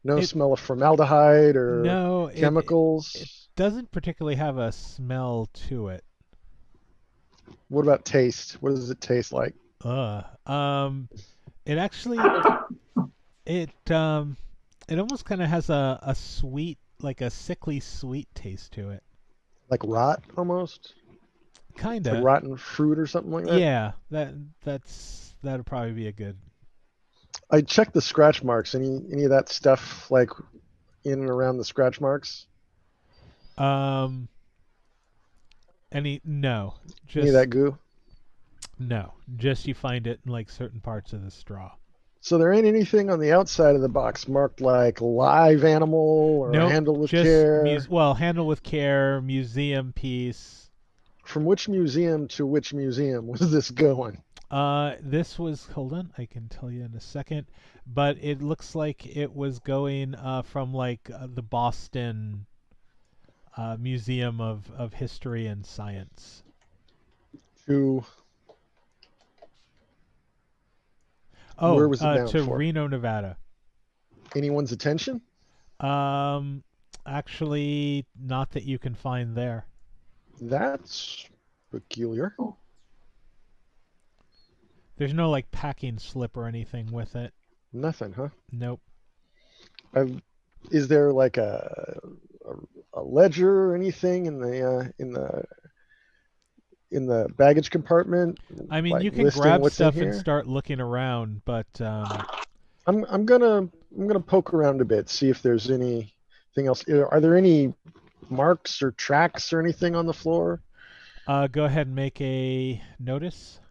No smell of formaldehyde or chemicals? It doesn't particularly have a smell to it. What about taste? What does it taste like? It actually it almost kind of has a sweet, like a sickly sweet taste to it. Like rot almost? Kind of. Like rotten fruit or something like that? Yeah, that'd probably be a good. I checked the scratch marks. Any of that stuff like in and around the scratch marks? No. Just any of that goo? No. Just you find it in like certain parts of the straw. So there ain't anything on the outside of the box marked like live animal or handle with care? Handle with care, museum piece. From which museum to which museum was this going? This was, hold on, I can tell you in a second, but it looks like it was going from like the Boston Museum of History and Science to where was it bound to for? Reno, Nevada. Anyone's attention? Actually, not that you can find there. That's peculiar. There's no like packing slip or anything with it. Nothing, huh? Nope. Is there like a ledger or anything in the baggage compartment? I mean, like you can grab stuff and start looking around, but I'm gonna poke around a bit, see if there's anything else. Are there any marks or tracks or anything on the floor? Go ahead and make a notice.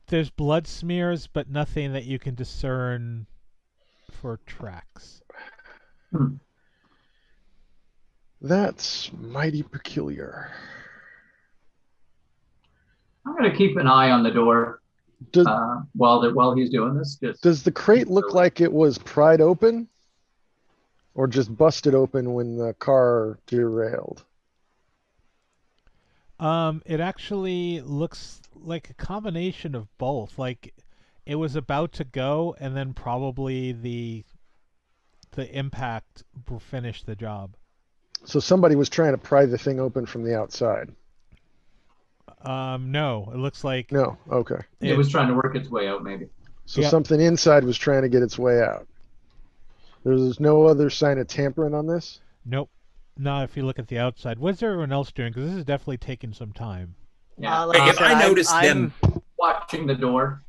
There's blood smears, but nothing that you can discern for tracks. That's mighty peculiar. I'm going to keep an eye on the door Does, while he's doing this. does the crate look like it was pried open? Or just busted open when the car derailed? It actually looks like a combination of both. Like it was about to go, and then probably the impact finished the job. So somebody was trying to pry the thing open from the outside. No, it looks like No, okay. It was trying to work its way out, maybe. So Yep. something inside was trying to get its way out. There's no other sign of tampering on this? Nope. Not if you look at the outside. What's everyone else doing? Because this is definitely taking some time. Yeah. Like If said, I noticed them, Watching the door.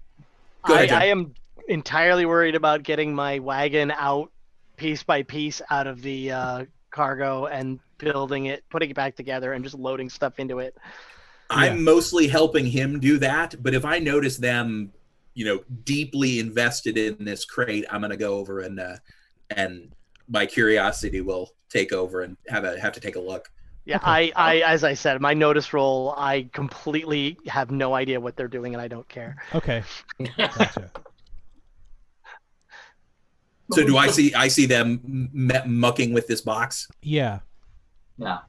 Go ahead, John. I am entirely worried about getting my wagon out piece by piece out of the cargo and building it, putting it back together, and just loading stuff into it. I'm mostly helping him do that. But if I notice them, deeply invested in this crate, I'm going to go over and my curiosity will take over and have to take a look. Yeah, Okay. I as I said, my notice roll, I completely have no idea what they're doing, and I don't care. Okay. Gotcha. So do I see them mucking with this box? Yeah. Yeah.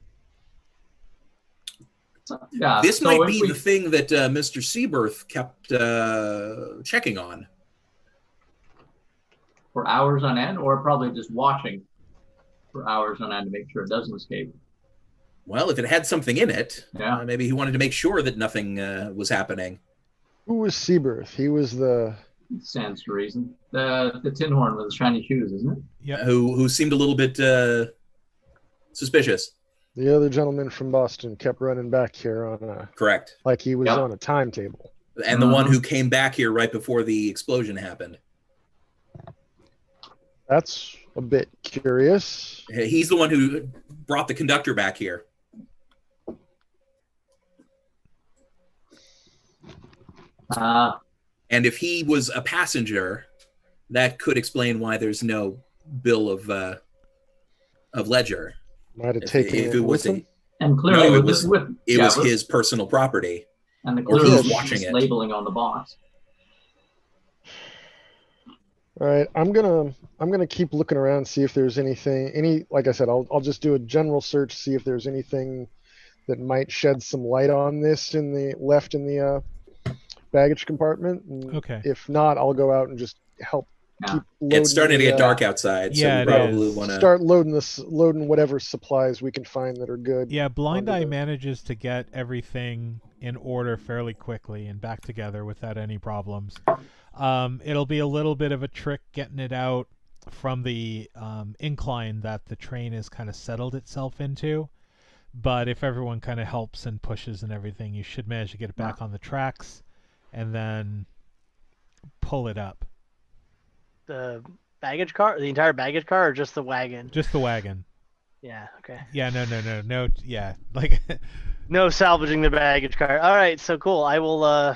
Yeah. This so might be the thing that Mr. Seaberth kept checking on. for hours on end, or probably just watching for hours on end to make sure it doesn't escape. Well, if it had something in it, Yeah. maybe he wanted to make sure that nothing was happening. Who was Seaberth? He was the... Stands to reason. The tin horn with the shiny shoes, isn't it? Yep. Who seemed a little bit suspicious. The other gentleman from Boston kept running back here on a... Correct. Like he was Yep. on a timetable. And the one who came back here right before the explosion happened. That's a bit curious. He's the one who brought the conductor back here. And if he was a passenger, that could explain why there's no bill of ledger. Might have taken If it it with was him. And clearly, No, it with was his personal property. and the or clearly he's watching it. labeling on the box. All right, I'm gonna keep looking around, see if there's anything. Like I said, I'll just do a general search, see if there's anything that might shed some light on this in the baggage compartment. And Okay. if not, I'll go out and just help Yeah. keep loading. It's starting to the, get dark outside, so Yeah, we it probably is. want to... Start loading whatever supplies we can find that are good. Yeah, Blind onto Eye the- manages to get everything in order fairly quickly and back together without any problems. It'll be a little bit of a trick getting it out from the incline that the train has kind of settled itself into. But if everyone kind of helps and pushes and everything, you should manage to get it back on the tracks and then pull it up. The baggage car, the entire baggage car, or just the wagon? Just the wagon. Yeah. Okay. Yeah, no. Yeah, like... No salvaging the baggage car. All right. So cool. I will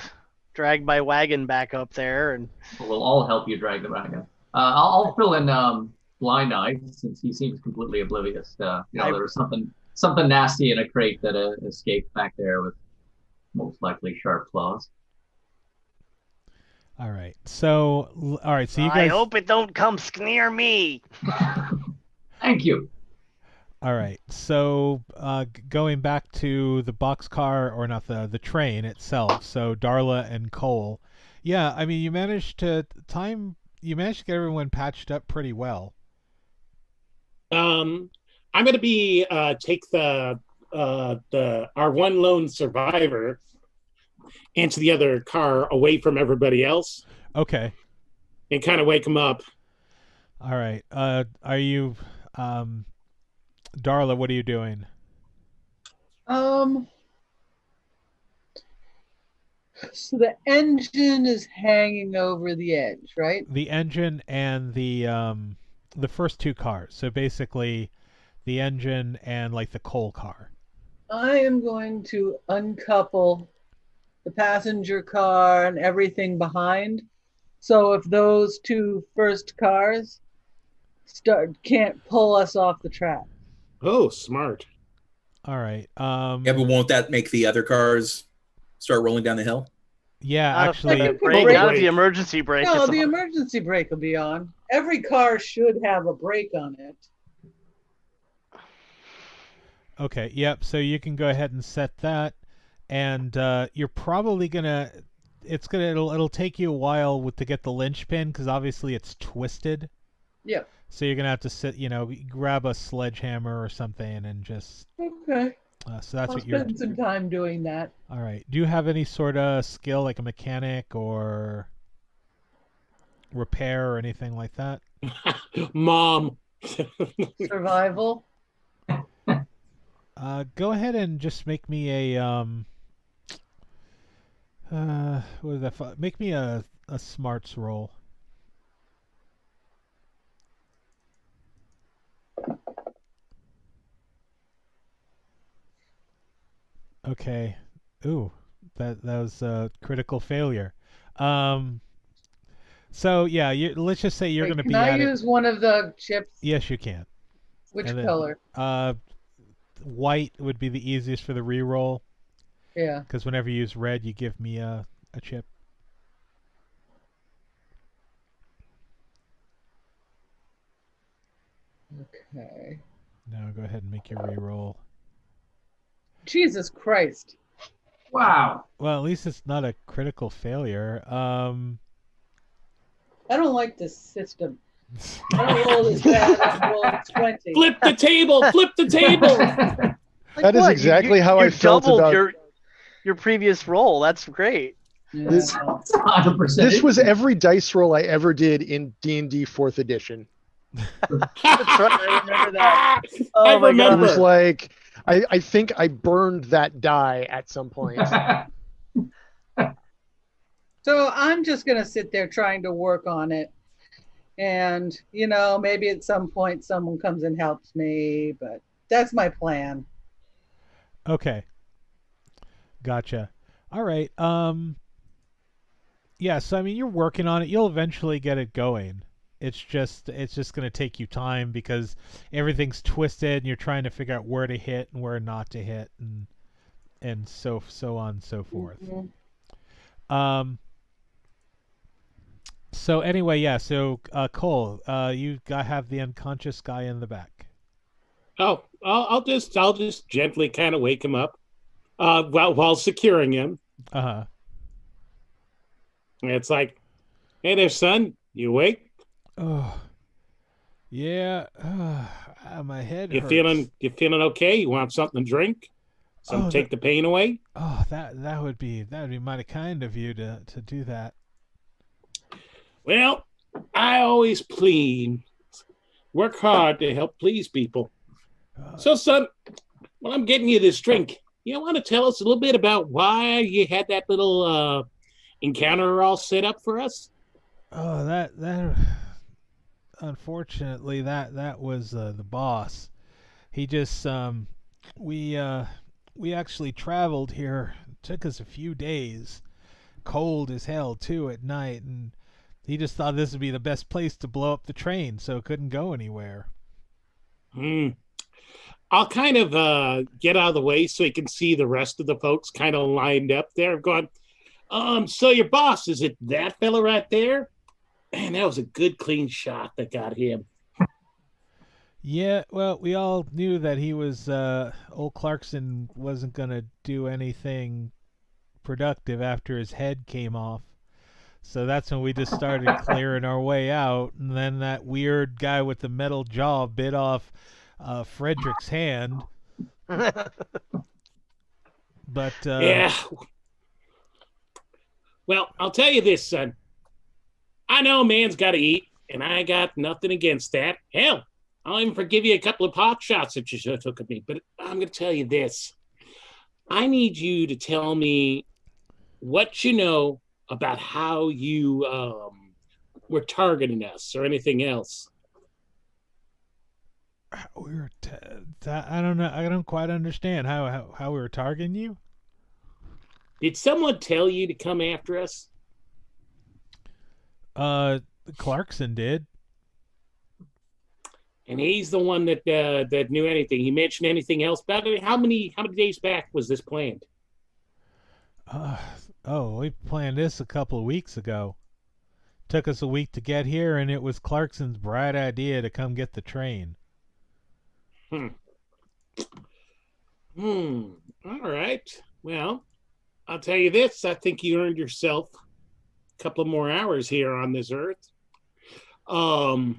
drag my wagon back up there, and We'll all help you drag the wagon. I'll fill in Blind Eye since he seems completely oblivious. There was something nasty in a crate that escaped back there with most likely sharp claws. All right. So you guys... I hope it don't come near me. Thank you. All right. So going back to the boxcar, or not the train itself. So Darla and Cole. Yeah, I mean, you managed to get everyone patched up pretty well. I'm going to be take our one lone survivor into the other car away from everybody else Okay. and kind of wake him up. All right. Are you Darla, what are you doing? So the engine is hanging over the edge, right? The engine and the first two cars. So basically the engine and like the coal car. I am going to uncouple the passenger car, and everything behind. So if those two first cars can't pull us off the track. Oh, smart. All right. Yeah, but won't that make the other cars start rolling down the hill? Yeah, Not actually, if the brake, brake. not if the emergency brake. No, is the on. emergency brake will be on. Every car should have a brake on it. okay. Yep. So you can go ahead and set that, and you're probably gonna. It'll take you a while to get the linchpin because obviously it's twisted. Yep. So you're gonna have to grab a sledgehammer or something and just. Okay. So that's I'll what you're. spend some time doing that. All right. Do you have any sort of skill like a mechanic or repair or anything like that? Mom. Survival. Go ahead and just make me a what is that? Make me a smarts roll. Okay. Ooh, that was a critical failure. So yeah, let's just say you're Wait, going to can be I at use one of the chips? Yes, you can. Which And then, color? White would be the easiest for the reroll Yeah. because whenever you use red, you give me a chip. Okay. Now go ahead and make your reroll. Jesus Christ. Wow. Well, at least it's not a critical failure. I don't like this system. I don't roll as bad as roll 20. Flip the table. Flip the table. Like That is what? exactly how you I felt doubled about your previous roll. That's great. Yeah. This- 100%. This was every dice roll I ever did in D&D 4th edition. That's right. I remember that. Oh I my It remember. was like I think I burned that die at some point. So I'm just going to sit there trying to work on it. And, maybe at some point someone comes and helps me, but that's my plan. Okay. Gotcha. All right. Yeah, so I mean you're working on it. You'll eventually get it going. It's just going to take you time because everything's twisted and you're trying to figure out where to hit and where not to hit and so on and so forth. Mm-hmm. So anyway, yeah, so Cole, you have the unconscious guy in the back. Oh, I'll just gently kind of wake him up, while securing him. Uh-huh. And it's like, hey there, son, you awake? Oh. Yeah, my head You hurts. feeling okay? You want something to drink? Take the pain away? Oh, that would be mighty kind of you to do that. Well, I always work hard to help please people. So, son, when I'm getting you this drink, you want to tell us a little bit about why you had that little encounter all set up for us? Oh, that unfortunately that was the boss. He just we actually traveled here. It took us a few days. Cold as hell too at night, and he just thought this would be the best place to blow up the train, so it couldn't go anywhere. I'll kind of get out of the way so you can see the rest of the folks kind of lined up there. Going, so your boss, is it that fella right there? Man, that was a good clean shot that got him. Yeah, well, we all knew that he was old Clarkson wasn't gonna do anything productive after his head came off. So that's when we just started clearing our way out, and then that weird guy with the metal jaw bit off Frederick's hand. But yeah. Well, I'll tell you this, son. I know a man's got to eat, and I got nothing against that. Hell, I'll even forgive you a couple of pot shots that you should have took at me. But I'm going to tell you this. I need you to tell me what you know about how you were targeting us or anything else. we were I don't know. I don't quite understand how we were targeting you. Did someone tell you to come after us? Clarkson did. And he's the one that that knew anything. He mentioned anything else about it? How many days back was this planned? We planned this a couple of weeks ago. Took us a week to get here, and it was Clarkson's bright idea to come get the train. All right. Well, I'll tell you this. I think you earned yourself a couple of more hours here on this earth. I'll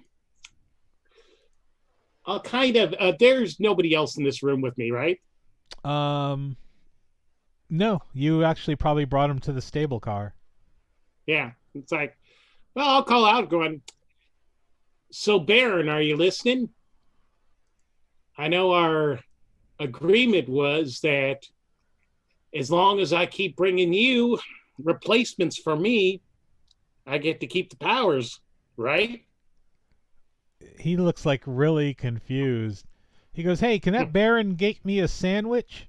kind of there's nobody else in this room with me, right? No, you actually probably brought him to the stable car. Yeah, it's like, well, I'll call out going, so Baron, are you listening? I know our agreement was that as long as I keep bringing you replacements for me, I get to keep the powers, right? He looks like really confused. He goes, "Hey, can that Baron get me a sandwich?"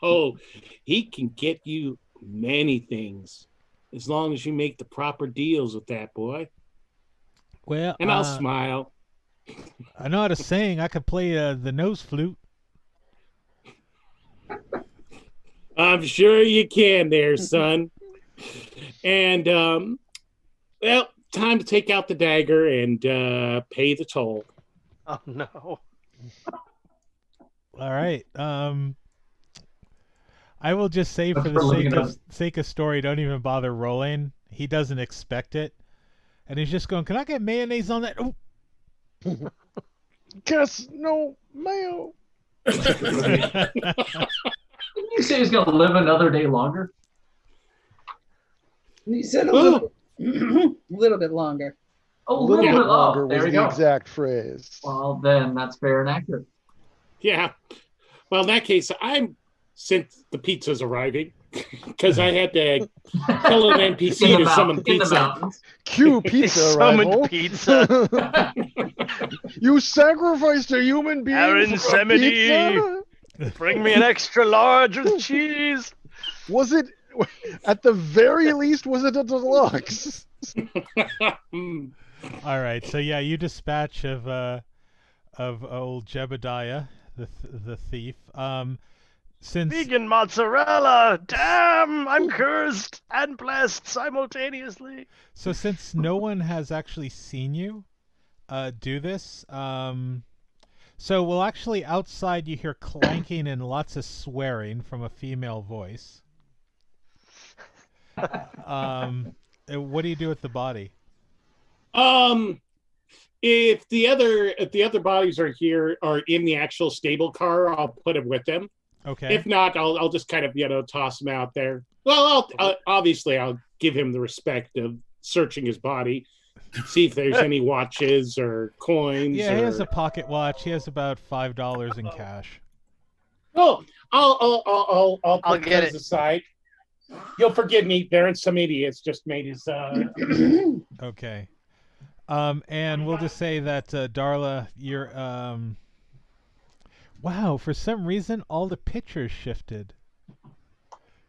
Oh, he can get you many things as long as you make the proper deals with that boy. Well, and I'll smile. I know how to sing. I could play the nose flute. I'm sure you can there, son. And, well, time to take out the dagger and pay the toll. Oh, no. All right. I will just say for the sake of story, don't even bother rolling. He doesn't expect it. And he's just going, "Can I get mayonnaise on that?" Oh. Guess no mayo. Didn't you say he's going to live another day longer? He said a little, little bit longer. Oh, A little bit longer there was you the go. exact phrase. Well, then that's fair and accurate. Yeah. Well, in that case, since the pizza's arriving, because I had to tell an NPC to summon pizza. Cue pizza arrival. Summoned pizza. You sacrificed a human being Aaron for a pizza? Bring me an extra large with cheese. Was it, at the very least, was it a deluxe? All right. So yeah, you dispatch of old Jebediah, the thief. Since Vegan mozzarella. Damn, I'm cursed and blessed simultaneously. So since no one has actually seen you do this, so well, actually outside you hear clanking and lots of swearing from a female voice. What do you do with the body? If the other bodies are here or in the actual stable car, I'll put them with them. Okay. If not, I'll just kind of toss him out there. Well, obviously I'll give him the respect of searching his body, see if there's any watches or coins. Yeah, he has a pocket watch. He has about $5 in cash. Oh, I'll put get those it aside. You'll forgive me. Baron, some idiots just made his. Okay. And we'll just say that Darla, you're wow, for some reason all the pictures shifted.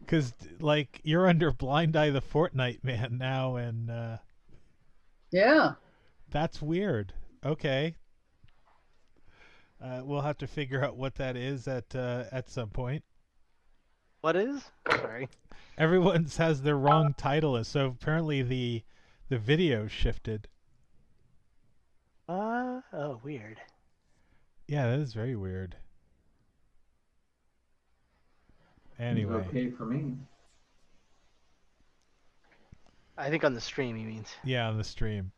Cause like you're under Blind Eye the Fortnite Man now, and Yeah. that's weird. Okay. We'll have to figure out what that is at some point. What is? Sorry. Everyone has their wrong title, so apparently the video shifted. Oh, weird. Yeah, that is very weird. Anyway. Okay for me. I think on the stream he means. Yeah, on the stream.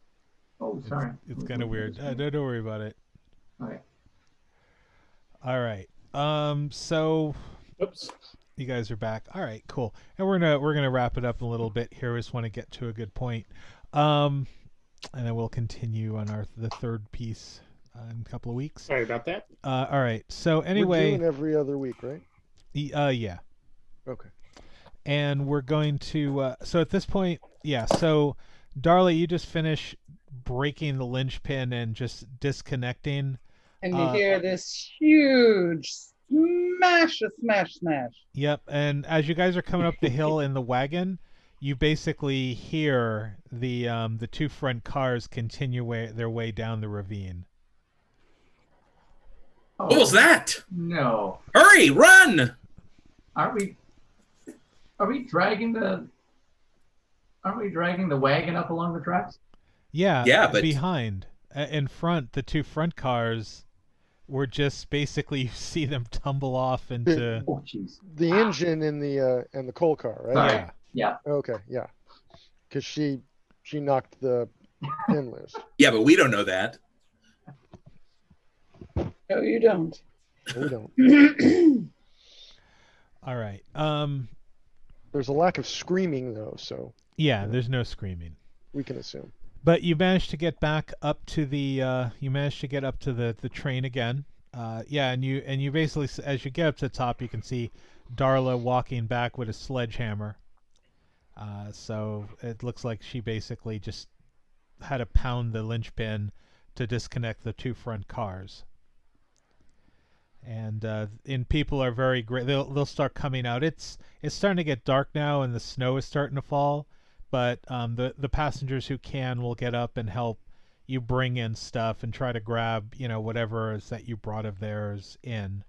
Oh, sorry. It's kind of weird. Don't worry about it. Okay. All right. So Oops. you guys are back. All right, cool. And we're gonna wrap it up a little bit here. I just want to get to a good point. And then we'll continue on the third piece in a couple of weeks. Sorry about that. All right. So We're anyway, doing every other week, right? yeah. Okay. And we're going to so at this point, yeah. So Darla, you just finish breaking the linchpin and just disconnecting. And you hear this huge smash a smash smash. Yep, and as you guys are coming up the hill in the wagon, you basically hear the two front cars continue their way down the ravine. Oh, What was that? No. Hurry, run! Are we dragging the wagon up along the tracks? Yeah, but behind. In front, the two front cars were just basically you see them tumble off into. Oh, jeez. The engine in the coal car, right? Sorry. Yeah. Yeah. Okay, yeah. Because she knocked the pin loose. Yeah, but we don't know that. No, you don't. We don't. All right. There's a lack of screaming though, so Yeah, there's no screaming. we can assume. But you managed to get back up to the the train again. Yeah, and you basically, as you get up to the top, you can see Darla walking back with a sledgehammer. So it looks like she basically just had to pound the linchpin to disconnect the two front cars. And people are very great. They'll start coming out. It's starting to get dark now, and the snow is starting to fall. But the passengers who can will get up and help you bring in stuff and try to grab whatever is that you brought of theirs in.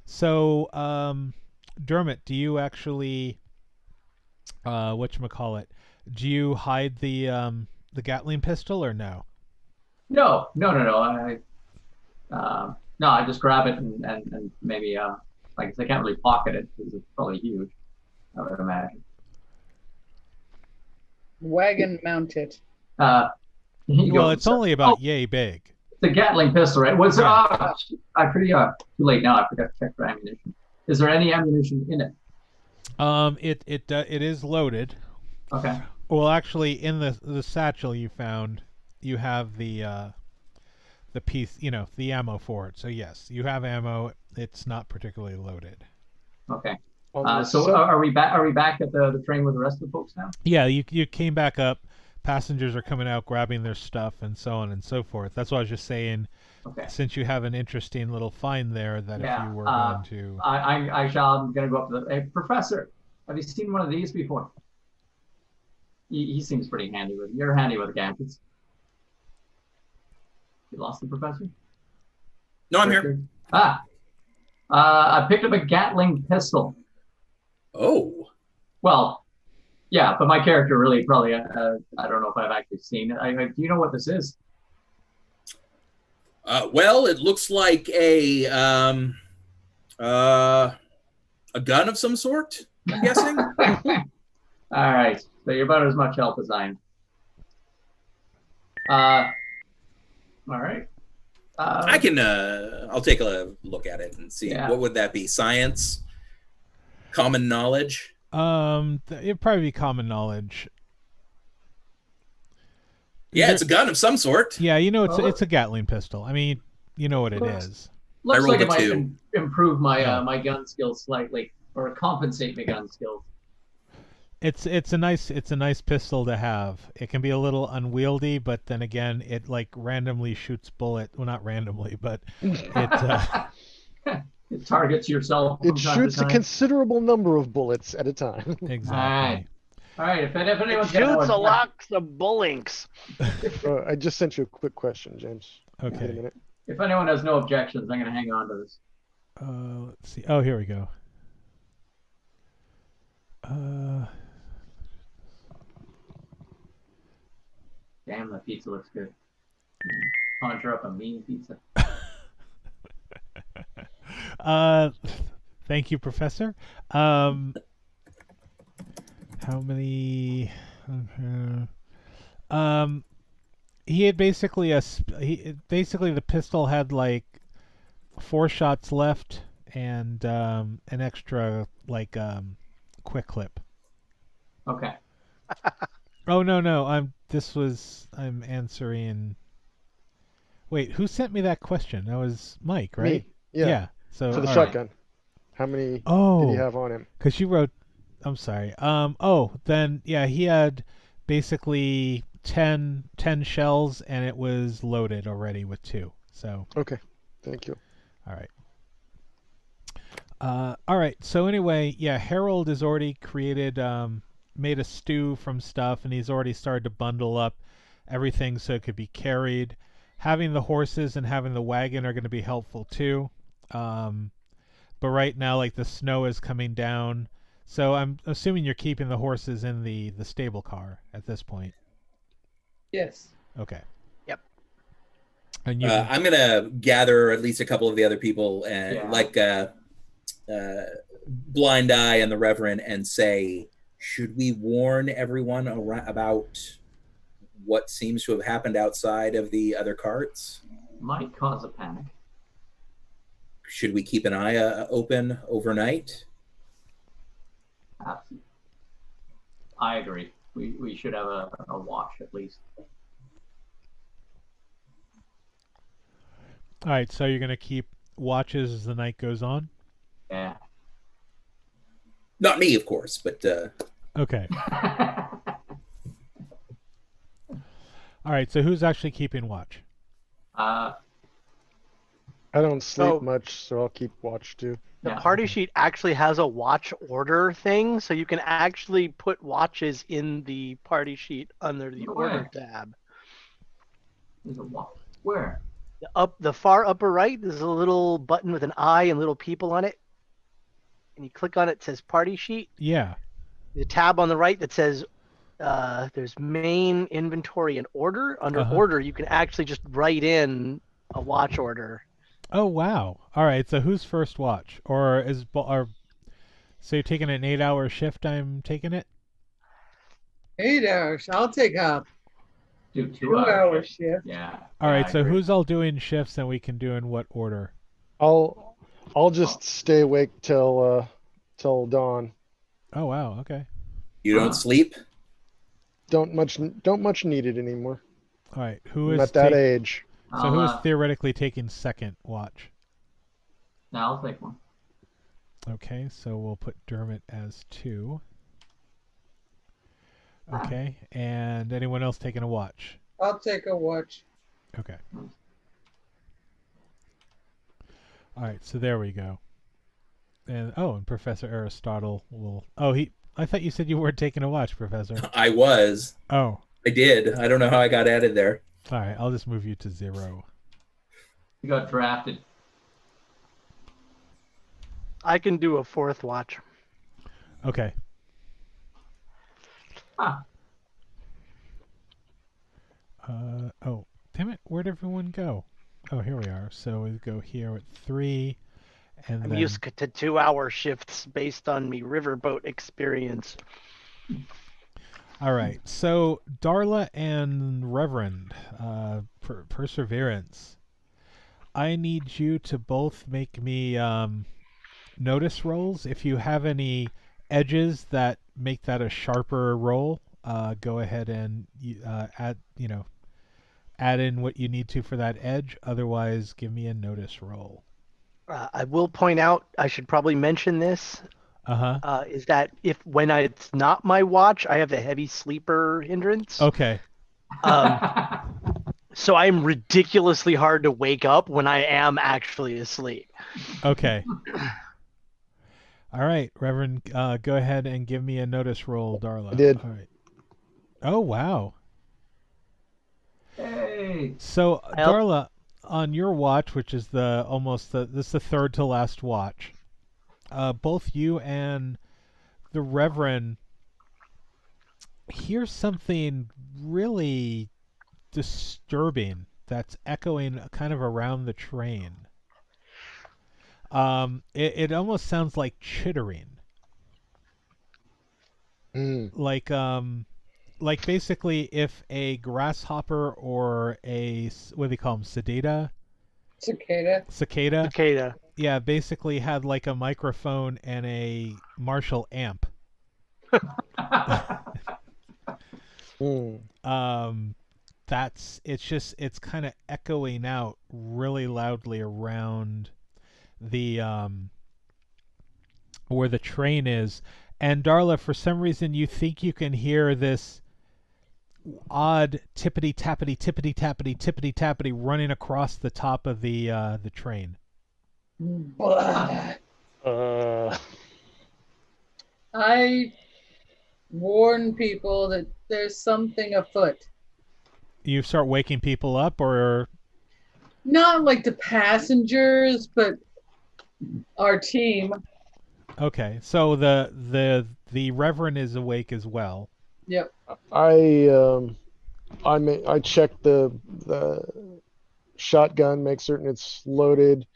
So Dermot, do you actually whatchamacallit? Do you hide the Gatling pistol or no? No. No, I just grab it and maybe like I can't really pocket it because it's probably huge, I would imagine. Wagon mounted. Well, it's only about yay big. The Gatling pistol, right? Was there? Yeah. I pretty too late now. I forgot to check for ammunition. Is there any ammunition in it? It is loaded. Okay. Well, actually, in the satchel you found, you have the piece, the ammo for it. So yes, you have ammo. It's not particularly loaded. Okay. On So the are we back? Are we back at the train with the rest of the folks now? Yeah, you came back up. Passengers are coming out grabbing their stuff and so on and so forth. That's what I was just saying. Okay. Since you have an interesting little find there, that Yeah, if you were going to, I'm gonna go up to the hey, Professor. Have you seen one of these before? He seems pretty handy with. You're handy with gadgets. You lost the professor? No, I'm here. I picked up a Gatling pistol. Oh. Well, yeah, but my character really probably, I don't know if I've actually seen it. Do you know what this is? Well, it looks like a gun of some sort, I'm guessing. All right, so you're about as much help as I am. All right. I can, I'll take a look at it and see. Yeah. What would that be? Science? Common knowledge? it'd probably be common knowledge. Yeah, it's a gun of some sort. Yeah, it's a Gatling pistol. I mean, you know what it is. Looks rolled like it a might 2. improve my Yeah. my gun skills slightly, or compensate my gun skills. It's a nice pistol to have. It can be a little unwieldy, but then again, it like randomly shoots bullet. Well, not randomly, but it. It targets yourself. It from time to shoots a time. considerable number of bullets at a time. Exactly. All right, if It anyone's shoots a lots of bullinks. I just sent you a quick question, James. Wait a Okay. minute. if anyone has no objections, I'm going to hang on to this. Let's see. Oh, here we go. Damn, that pizza looks good. Conjure up a mean pizza. Thank you, Professor. How many? He had basically the pistol had like 4 shots left and an extra like quick clip. Okay. Oh no, I'm answering. Wait, who sent me that question? That was Mike, right? Me. Yeah. So For the all right. shotgun. How many did Oh, he have on him? because you wrote. I'm sorry. Then yeah, he had basically 10 shells, and it was loaded already with 2. So Okay. Thank you. All right. All right. So anyway, yeah, Harold has already created, made a stew from stuff, and he's already started to bundle up everything so it could be carried. Having the horses and having the wagon are going to be helpful too. But right now, like, the snow is coming down, so I'm assuming you're keeping the horses in the stable car at this point. Yes. Okay. Yep. And you, I'm gonna gather at least a couple of the other people, and Yeah. like Blind Eye and the Reverend, and say, should we warn everyone about what seems to have happened outside of the other carts? Might cause a panic. Should we keep an eye open overnight? Absolutely. I agree. We should have a watch at least. all right. So you're gonna keep watches as the night goes on. Yeah. Not me, of course, but Okay. All right. So who's actually keeping watch? I don't sleep So- much, so I'll keep watch too. The Yeah. party sheet actually has a watch order thing, so you can actually put watches in the party sheet under the No order way. tab. There's a watch. Where? The far upper right, there's a little button with an eye and little people on it. And you click on it, it says party sheet. Yeah. The tab on the right that says there's main inventory and order. Under Uh-huh. order, you can actually just write in a watch order. Oh wow. All right. So who's first watch, or so you're taking an 8-hour shift? I'm taking it. 8 hours. I'll take a Do 2-hour shift. Yeah. All yeah, right. I So agree. who's all doing shifts, and we can do in what order? I'll just stay awake till dawn. Oh wow. Okay. you don't sleep? Don't much need it anymore. All right. Who I'm is at that ta- age. so who is I'll, theoretically taking second watch? I'll take one. Okay. So we'll put Dermot as 2. Okay. And anyone else taking a watch? I'll take a watch. Okay. All right, so there we go. And Professor Aristotle will. I thought you said you weren't taking a watch, Professor. I was. Oh, I did. I don't know how I got added there. all right. I'll just move you to 0. You got drafted. I can do a fourth watch. Okay. Huh. Oh, damn it! Where'd everyone go? Oh, here we are. So we go here at 3, and I'm then used to 2-hour shifts based on me riverboat experience. all right. So Darla and Reverend, Perseverance. I need you to both make me notice rolls. If you have any edges that make that a sharper roll, go ahead and add in what you need to for that edge. Otherwise, give me a notice roll. I will point out, I should probably mention this, Uh-huh. is that when it's not my watch, I have the heavy sleeper hindrance. Okay. So I'm ridiculously hard to wake up when I am actually asleep. Okay. All right, Reverend, go ahead and give me a notice roll, Darla. I did. All right. Oh, wow. Hey. So, Well- Darla, on your watch, which is this is the third to last watch, both you and the Reverend hear something really disturbing that's echoing kind of around the train. It almost sounds like chittering. Mm. Like basically if a grasshopper or what do they call them, cicada, Cicada. yeah, basically had like a microphone and a Marshall amp. Mm. It's kind of echoing out really loudly around the where the train is. And Darla, for some reason you think you can hear this odd tippity tappity running across the top of the train. Blah. Uh, I warn people that there's something afoot. You start waking people up, or Not like the passengers, but our team. okay? So the Reverend is awake as well. Yep. I check the shotgun, make certain it's loaded,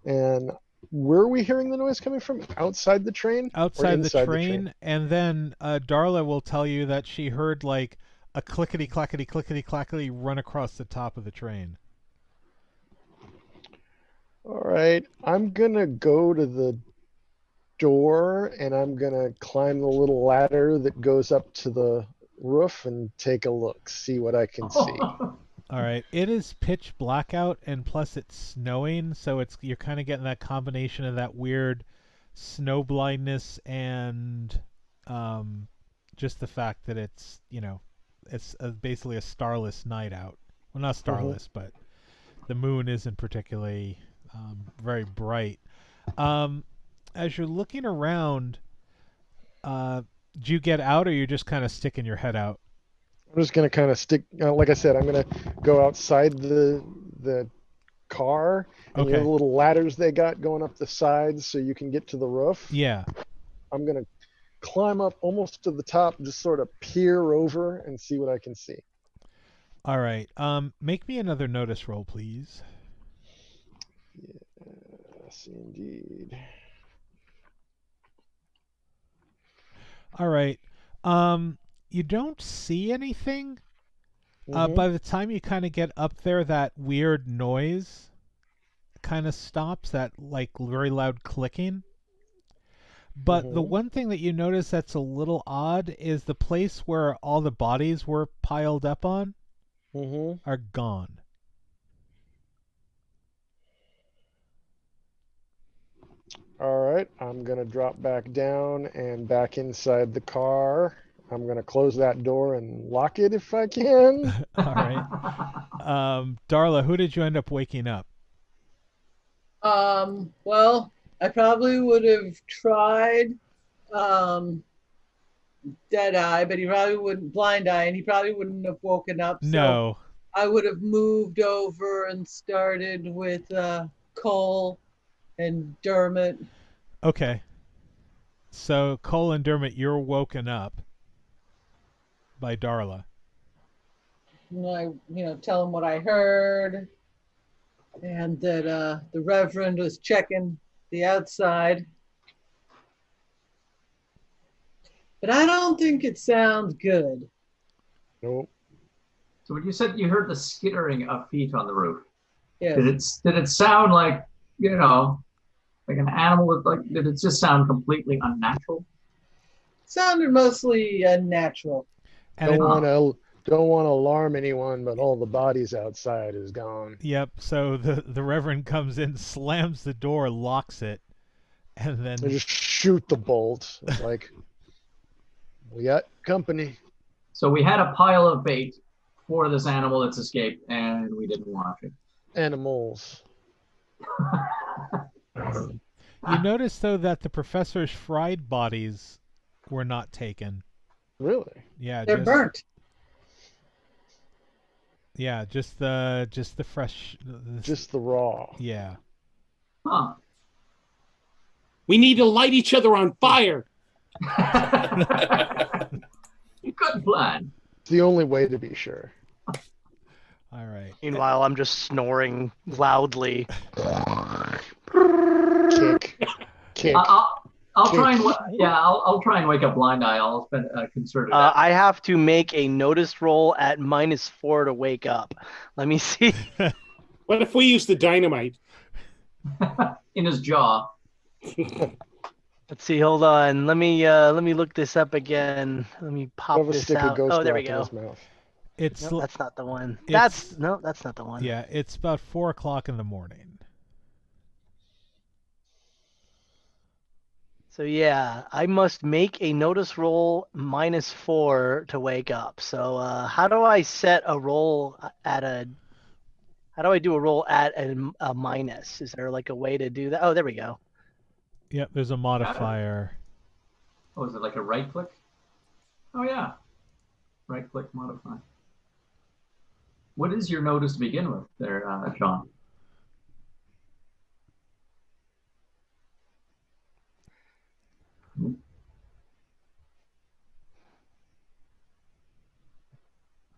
and where are we hearing the noise coming from? Outside the train? Or Outside the inside train, and then Darla will tell you that she heard like a clickety clackety run across the top of the train. All right, I'm gonna go to the door and I'm gonna climb the little ladder that goes up to the roof and take a look, see what I can see. All right, it is pitch blackout, and plus it's snowing, so you're kind of getting that combination of that weird snow blindness and just the fact that it's basically a starless night out. Well, not starless, but the moon isn't particularly very bright. As you're looking around, do you get out, or you're just kind of sticking your head out? I'm just gonna kind of stick. Like I said, I'm gonna go outside the car, and Okay. the little ladders they got going up the sides so you can get to the roof. Yeah. I'm gonna climb up almost to the top, just sort of peer over and see what I can see. All right. Make me another notice roll, please. Yes, indeed. All right. You don't see anything. By the time you kind of get up there, that weird noise kind of stops, that like very loud clicking. But the one thing that you notice that's a little odd is the place where all the bodies were piled up on are gone. All right, I'm gonna drop back down and back inside the car. I'm gonna close that door and lock it if I can. All right. Darla, who did you end up waking up? Well, I probably would have tried Deadeye, but he probably wouldn't, Blind Eye, and he probably wouldn't have woken up. No. So I would have moved over and started with Cole and Dermot. Okay. So Cole and Dermot, you're woken up by Darla. And I, tell him what I heard, and that the Reverend was checking the outside. But I don't think it sounds good. Nope. So when you said you heard the skittering of feet on the roof, Yes. did it sound like, like an animal? Did it just sound completely unnatural? Sounded mostly unnatural. And Don't want to alarm anyone, but all the bodies outside is gone. Yep. So the Reverend comes in, slams the door, locks it, and then I just shoot the bolt. It's like, we got company. So we had a pile of bait for this animal that's escaped, and we didn't watch it. Animals. You notice though that the professor's fried bodies were not taken. Really? Yeah, They're burnt. Yeah, just the fresh. Just the raw. Yeah. Huh. We need to light each other on fire. Good plan. It's the only way to be sure. All right. Meanwhile, I'm just snoring loudly. Kick. I'll try and I'll try and wake up Blind Eye. I'll spend a concerted effort. I have to make a notice roll at -4 to wake up. Let me see. What if we use the dynamite? In his jaw. Let's see. Hold on. Let me look this up again. Let me pop Have a this stick of out. ghost Oh, there we rock in go. his mouth. It's Nope, that's not the one. it's- That's not the one. yeah. It's about 4 o'clock in the morning. So yeah, I must make a notice roll -4 to wake up. So how do I set a roll at a? How do I do a roll at a minus? Is there like a way to do that? Oh, there we go. Yep, there's a modifier. Oh, is it like a right click? Oh yeah, right click modify. What is your notice to begin with, there, John?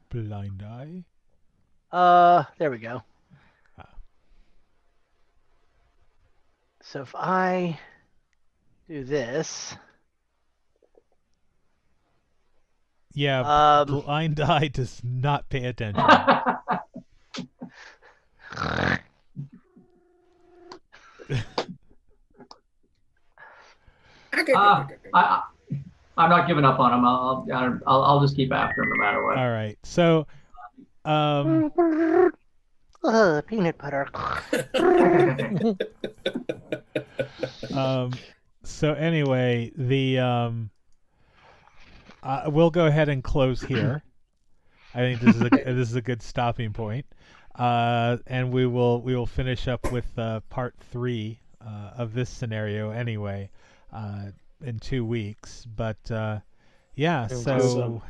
Blind eye. There we go. Ah. So if I do this, Yeah, blind eye does not pay attention. I'm not giving up on him. I'll just keep after him no matter what. All right. So, peanut butter. So anyway, we'll go ahead and close here. I think this is a good stopping point, and we will finish up with part 3 of this scenario anyway in 2 weeks. But yeah, so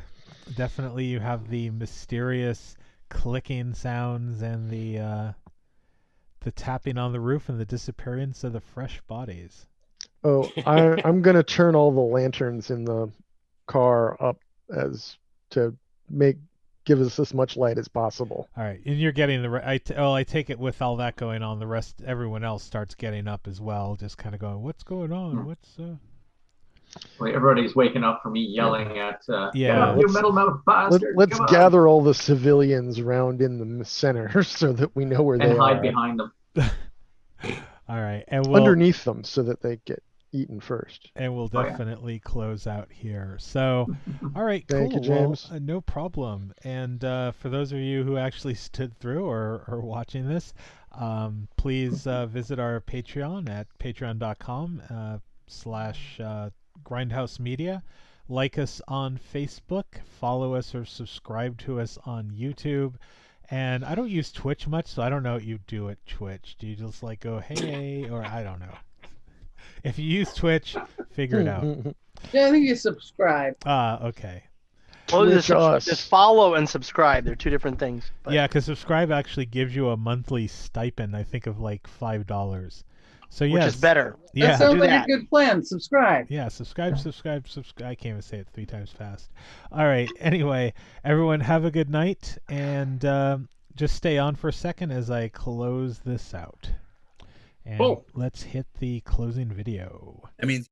definitely you have the mysterious clicking sounds and the tapping on the roof and the disappearance of the fresh bodies. Oh, I'm gonna turn all the lanterns in the car up as to give us as much light as possible. All right, and you're getting I take it with all that going on, the rest, everyone else starts getting up as well, just kind of going, "What's going on? What's?" Well, everybody's waking up for me yelling at, Yeah, "Get up, you metal mouth bastard! Let's Come on!" gather all the civilians around in the center so that we know where they and hide are. behind them. All right, and Underneath them so that they get eaten first. And we'll definitely close out here. So, all right, Thank cool. you, James. Well, no problem. And for those of you who actually stood through or are watching this, please visit our Patreon at patreon.com/Grindhouse Media. Like us on Facebook, follow us or subscribe to us on YouTube. And I don't use Twitch much, so I don't know what you do at Twitch. Do you just like go, hey, or I don't know. If you use Twitch, figure it out. Yeah, I think you subscribe. Okay. Well, just follow and subscribe. They're two different things. But... Yeah, because subscribe actually gives you a monthly stipend, I think, of like $5. So Which is better. Yeah. That sounds like a good plan. Subscribe. Yeah, subscribe. I can't even say it 3 times fast. All right. Anyway, everyone have a good night, and just stay on for a second as I close this out. And let's hit the closing video. I mean...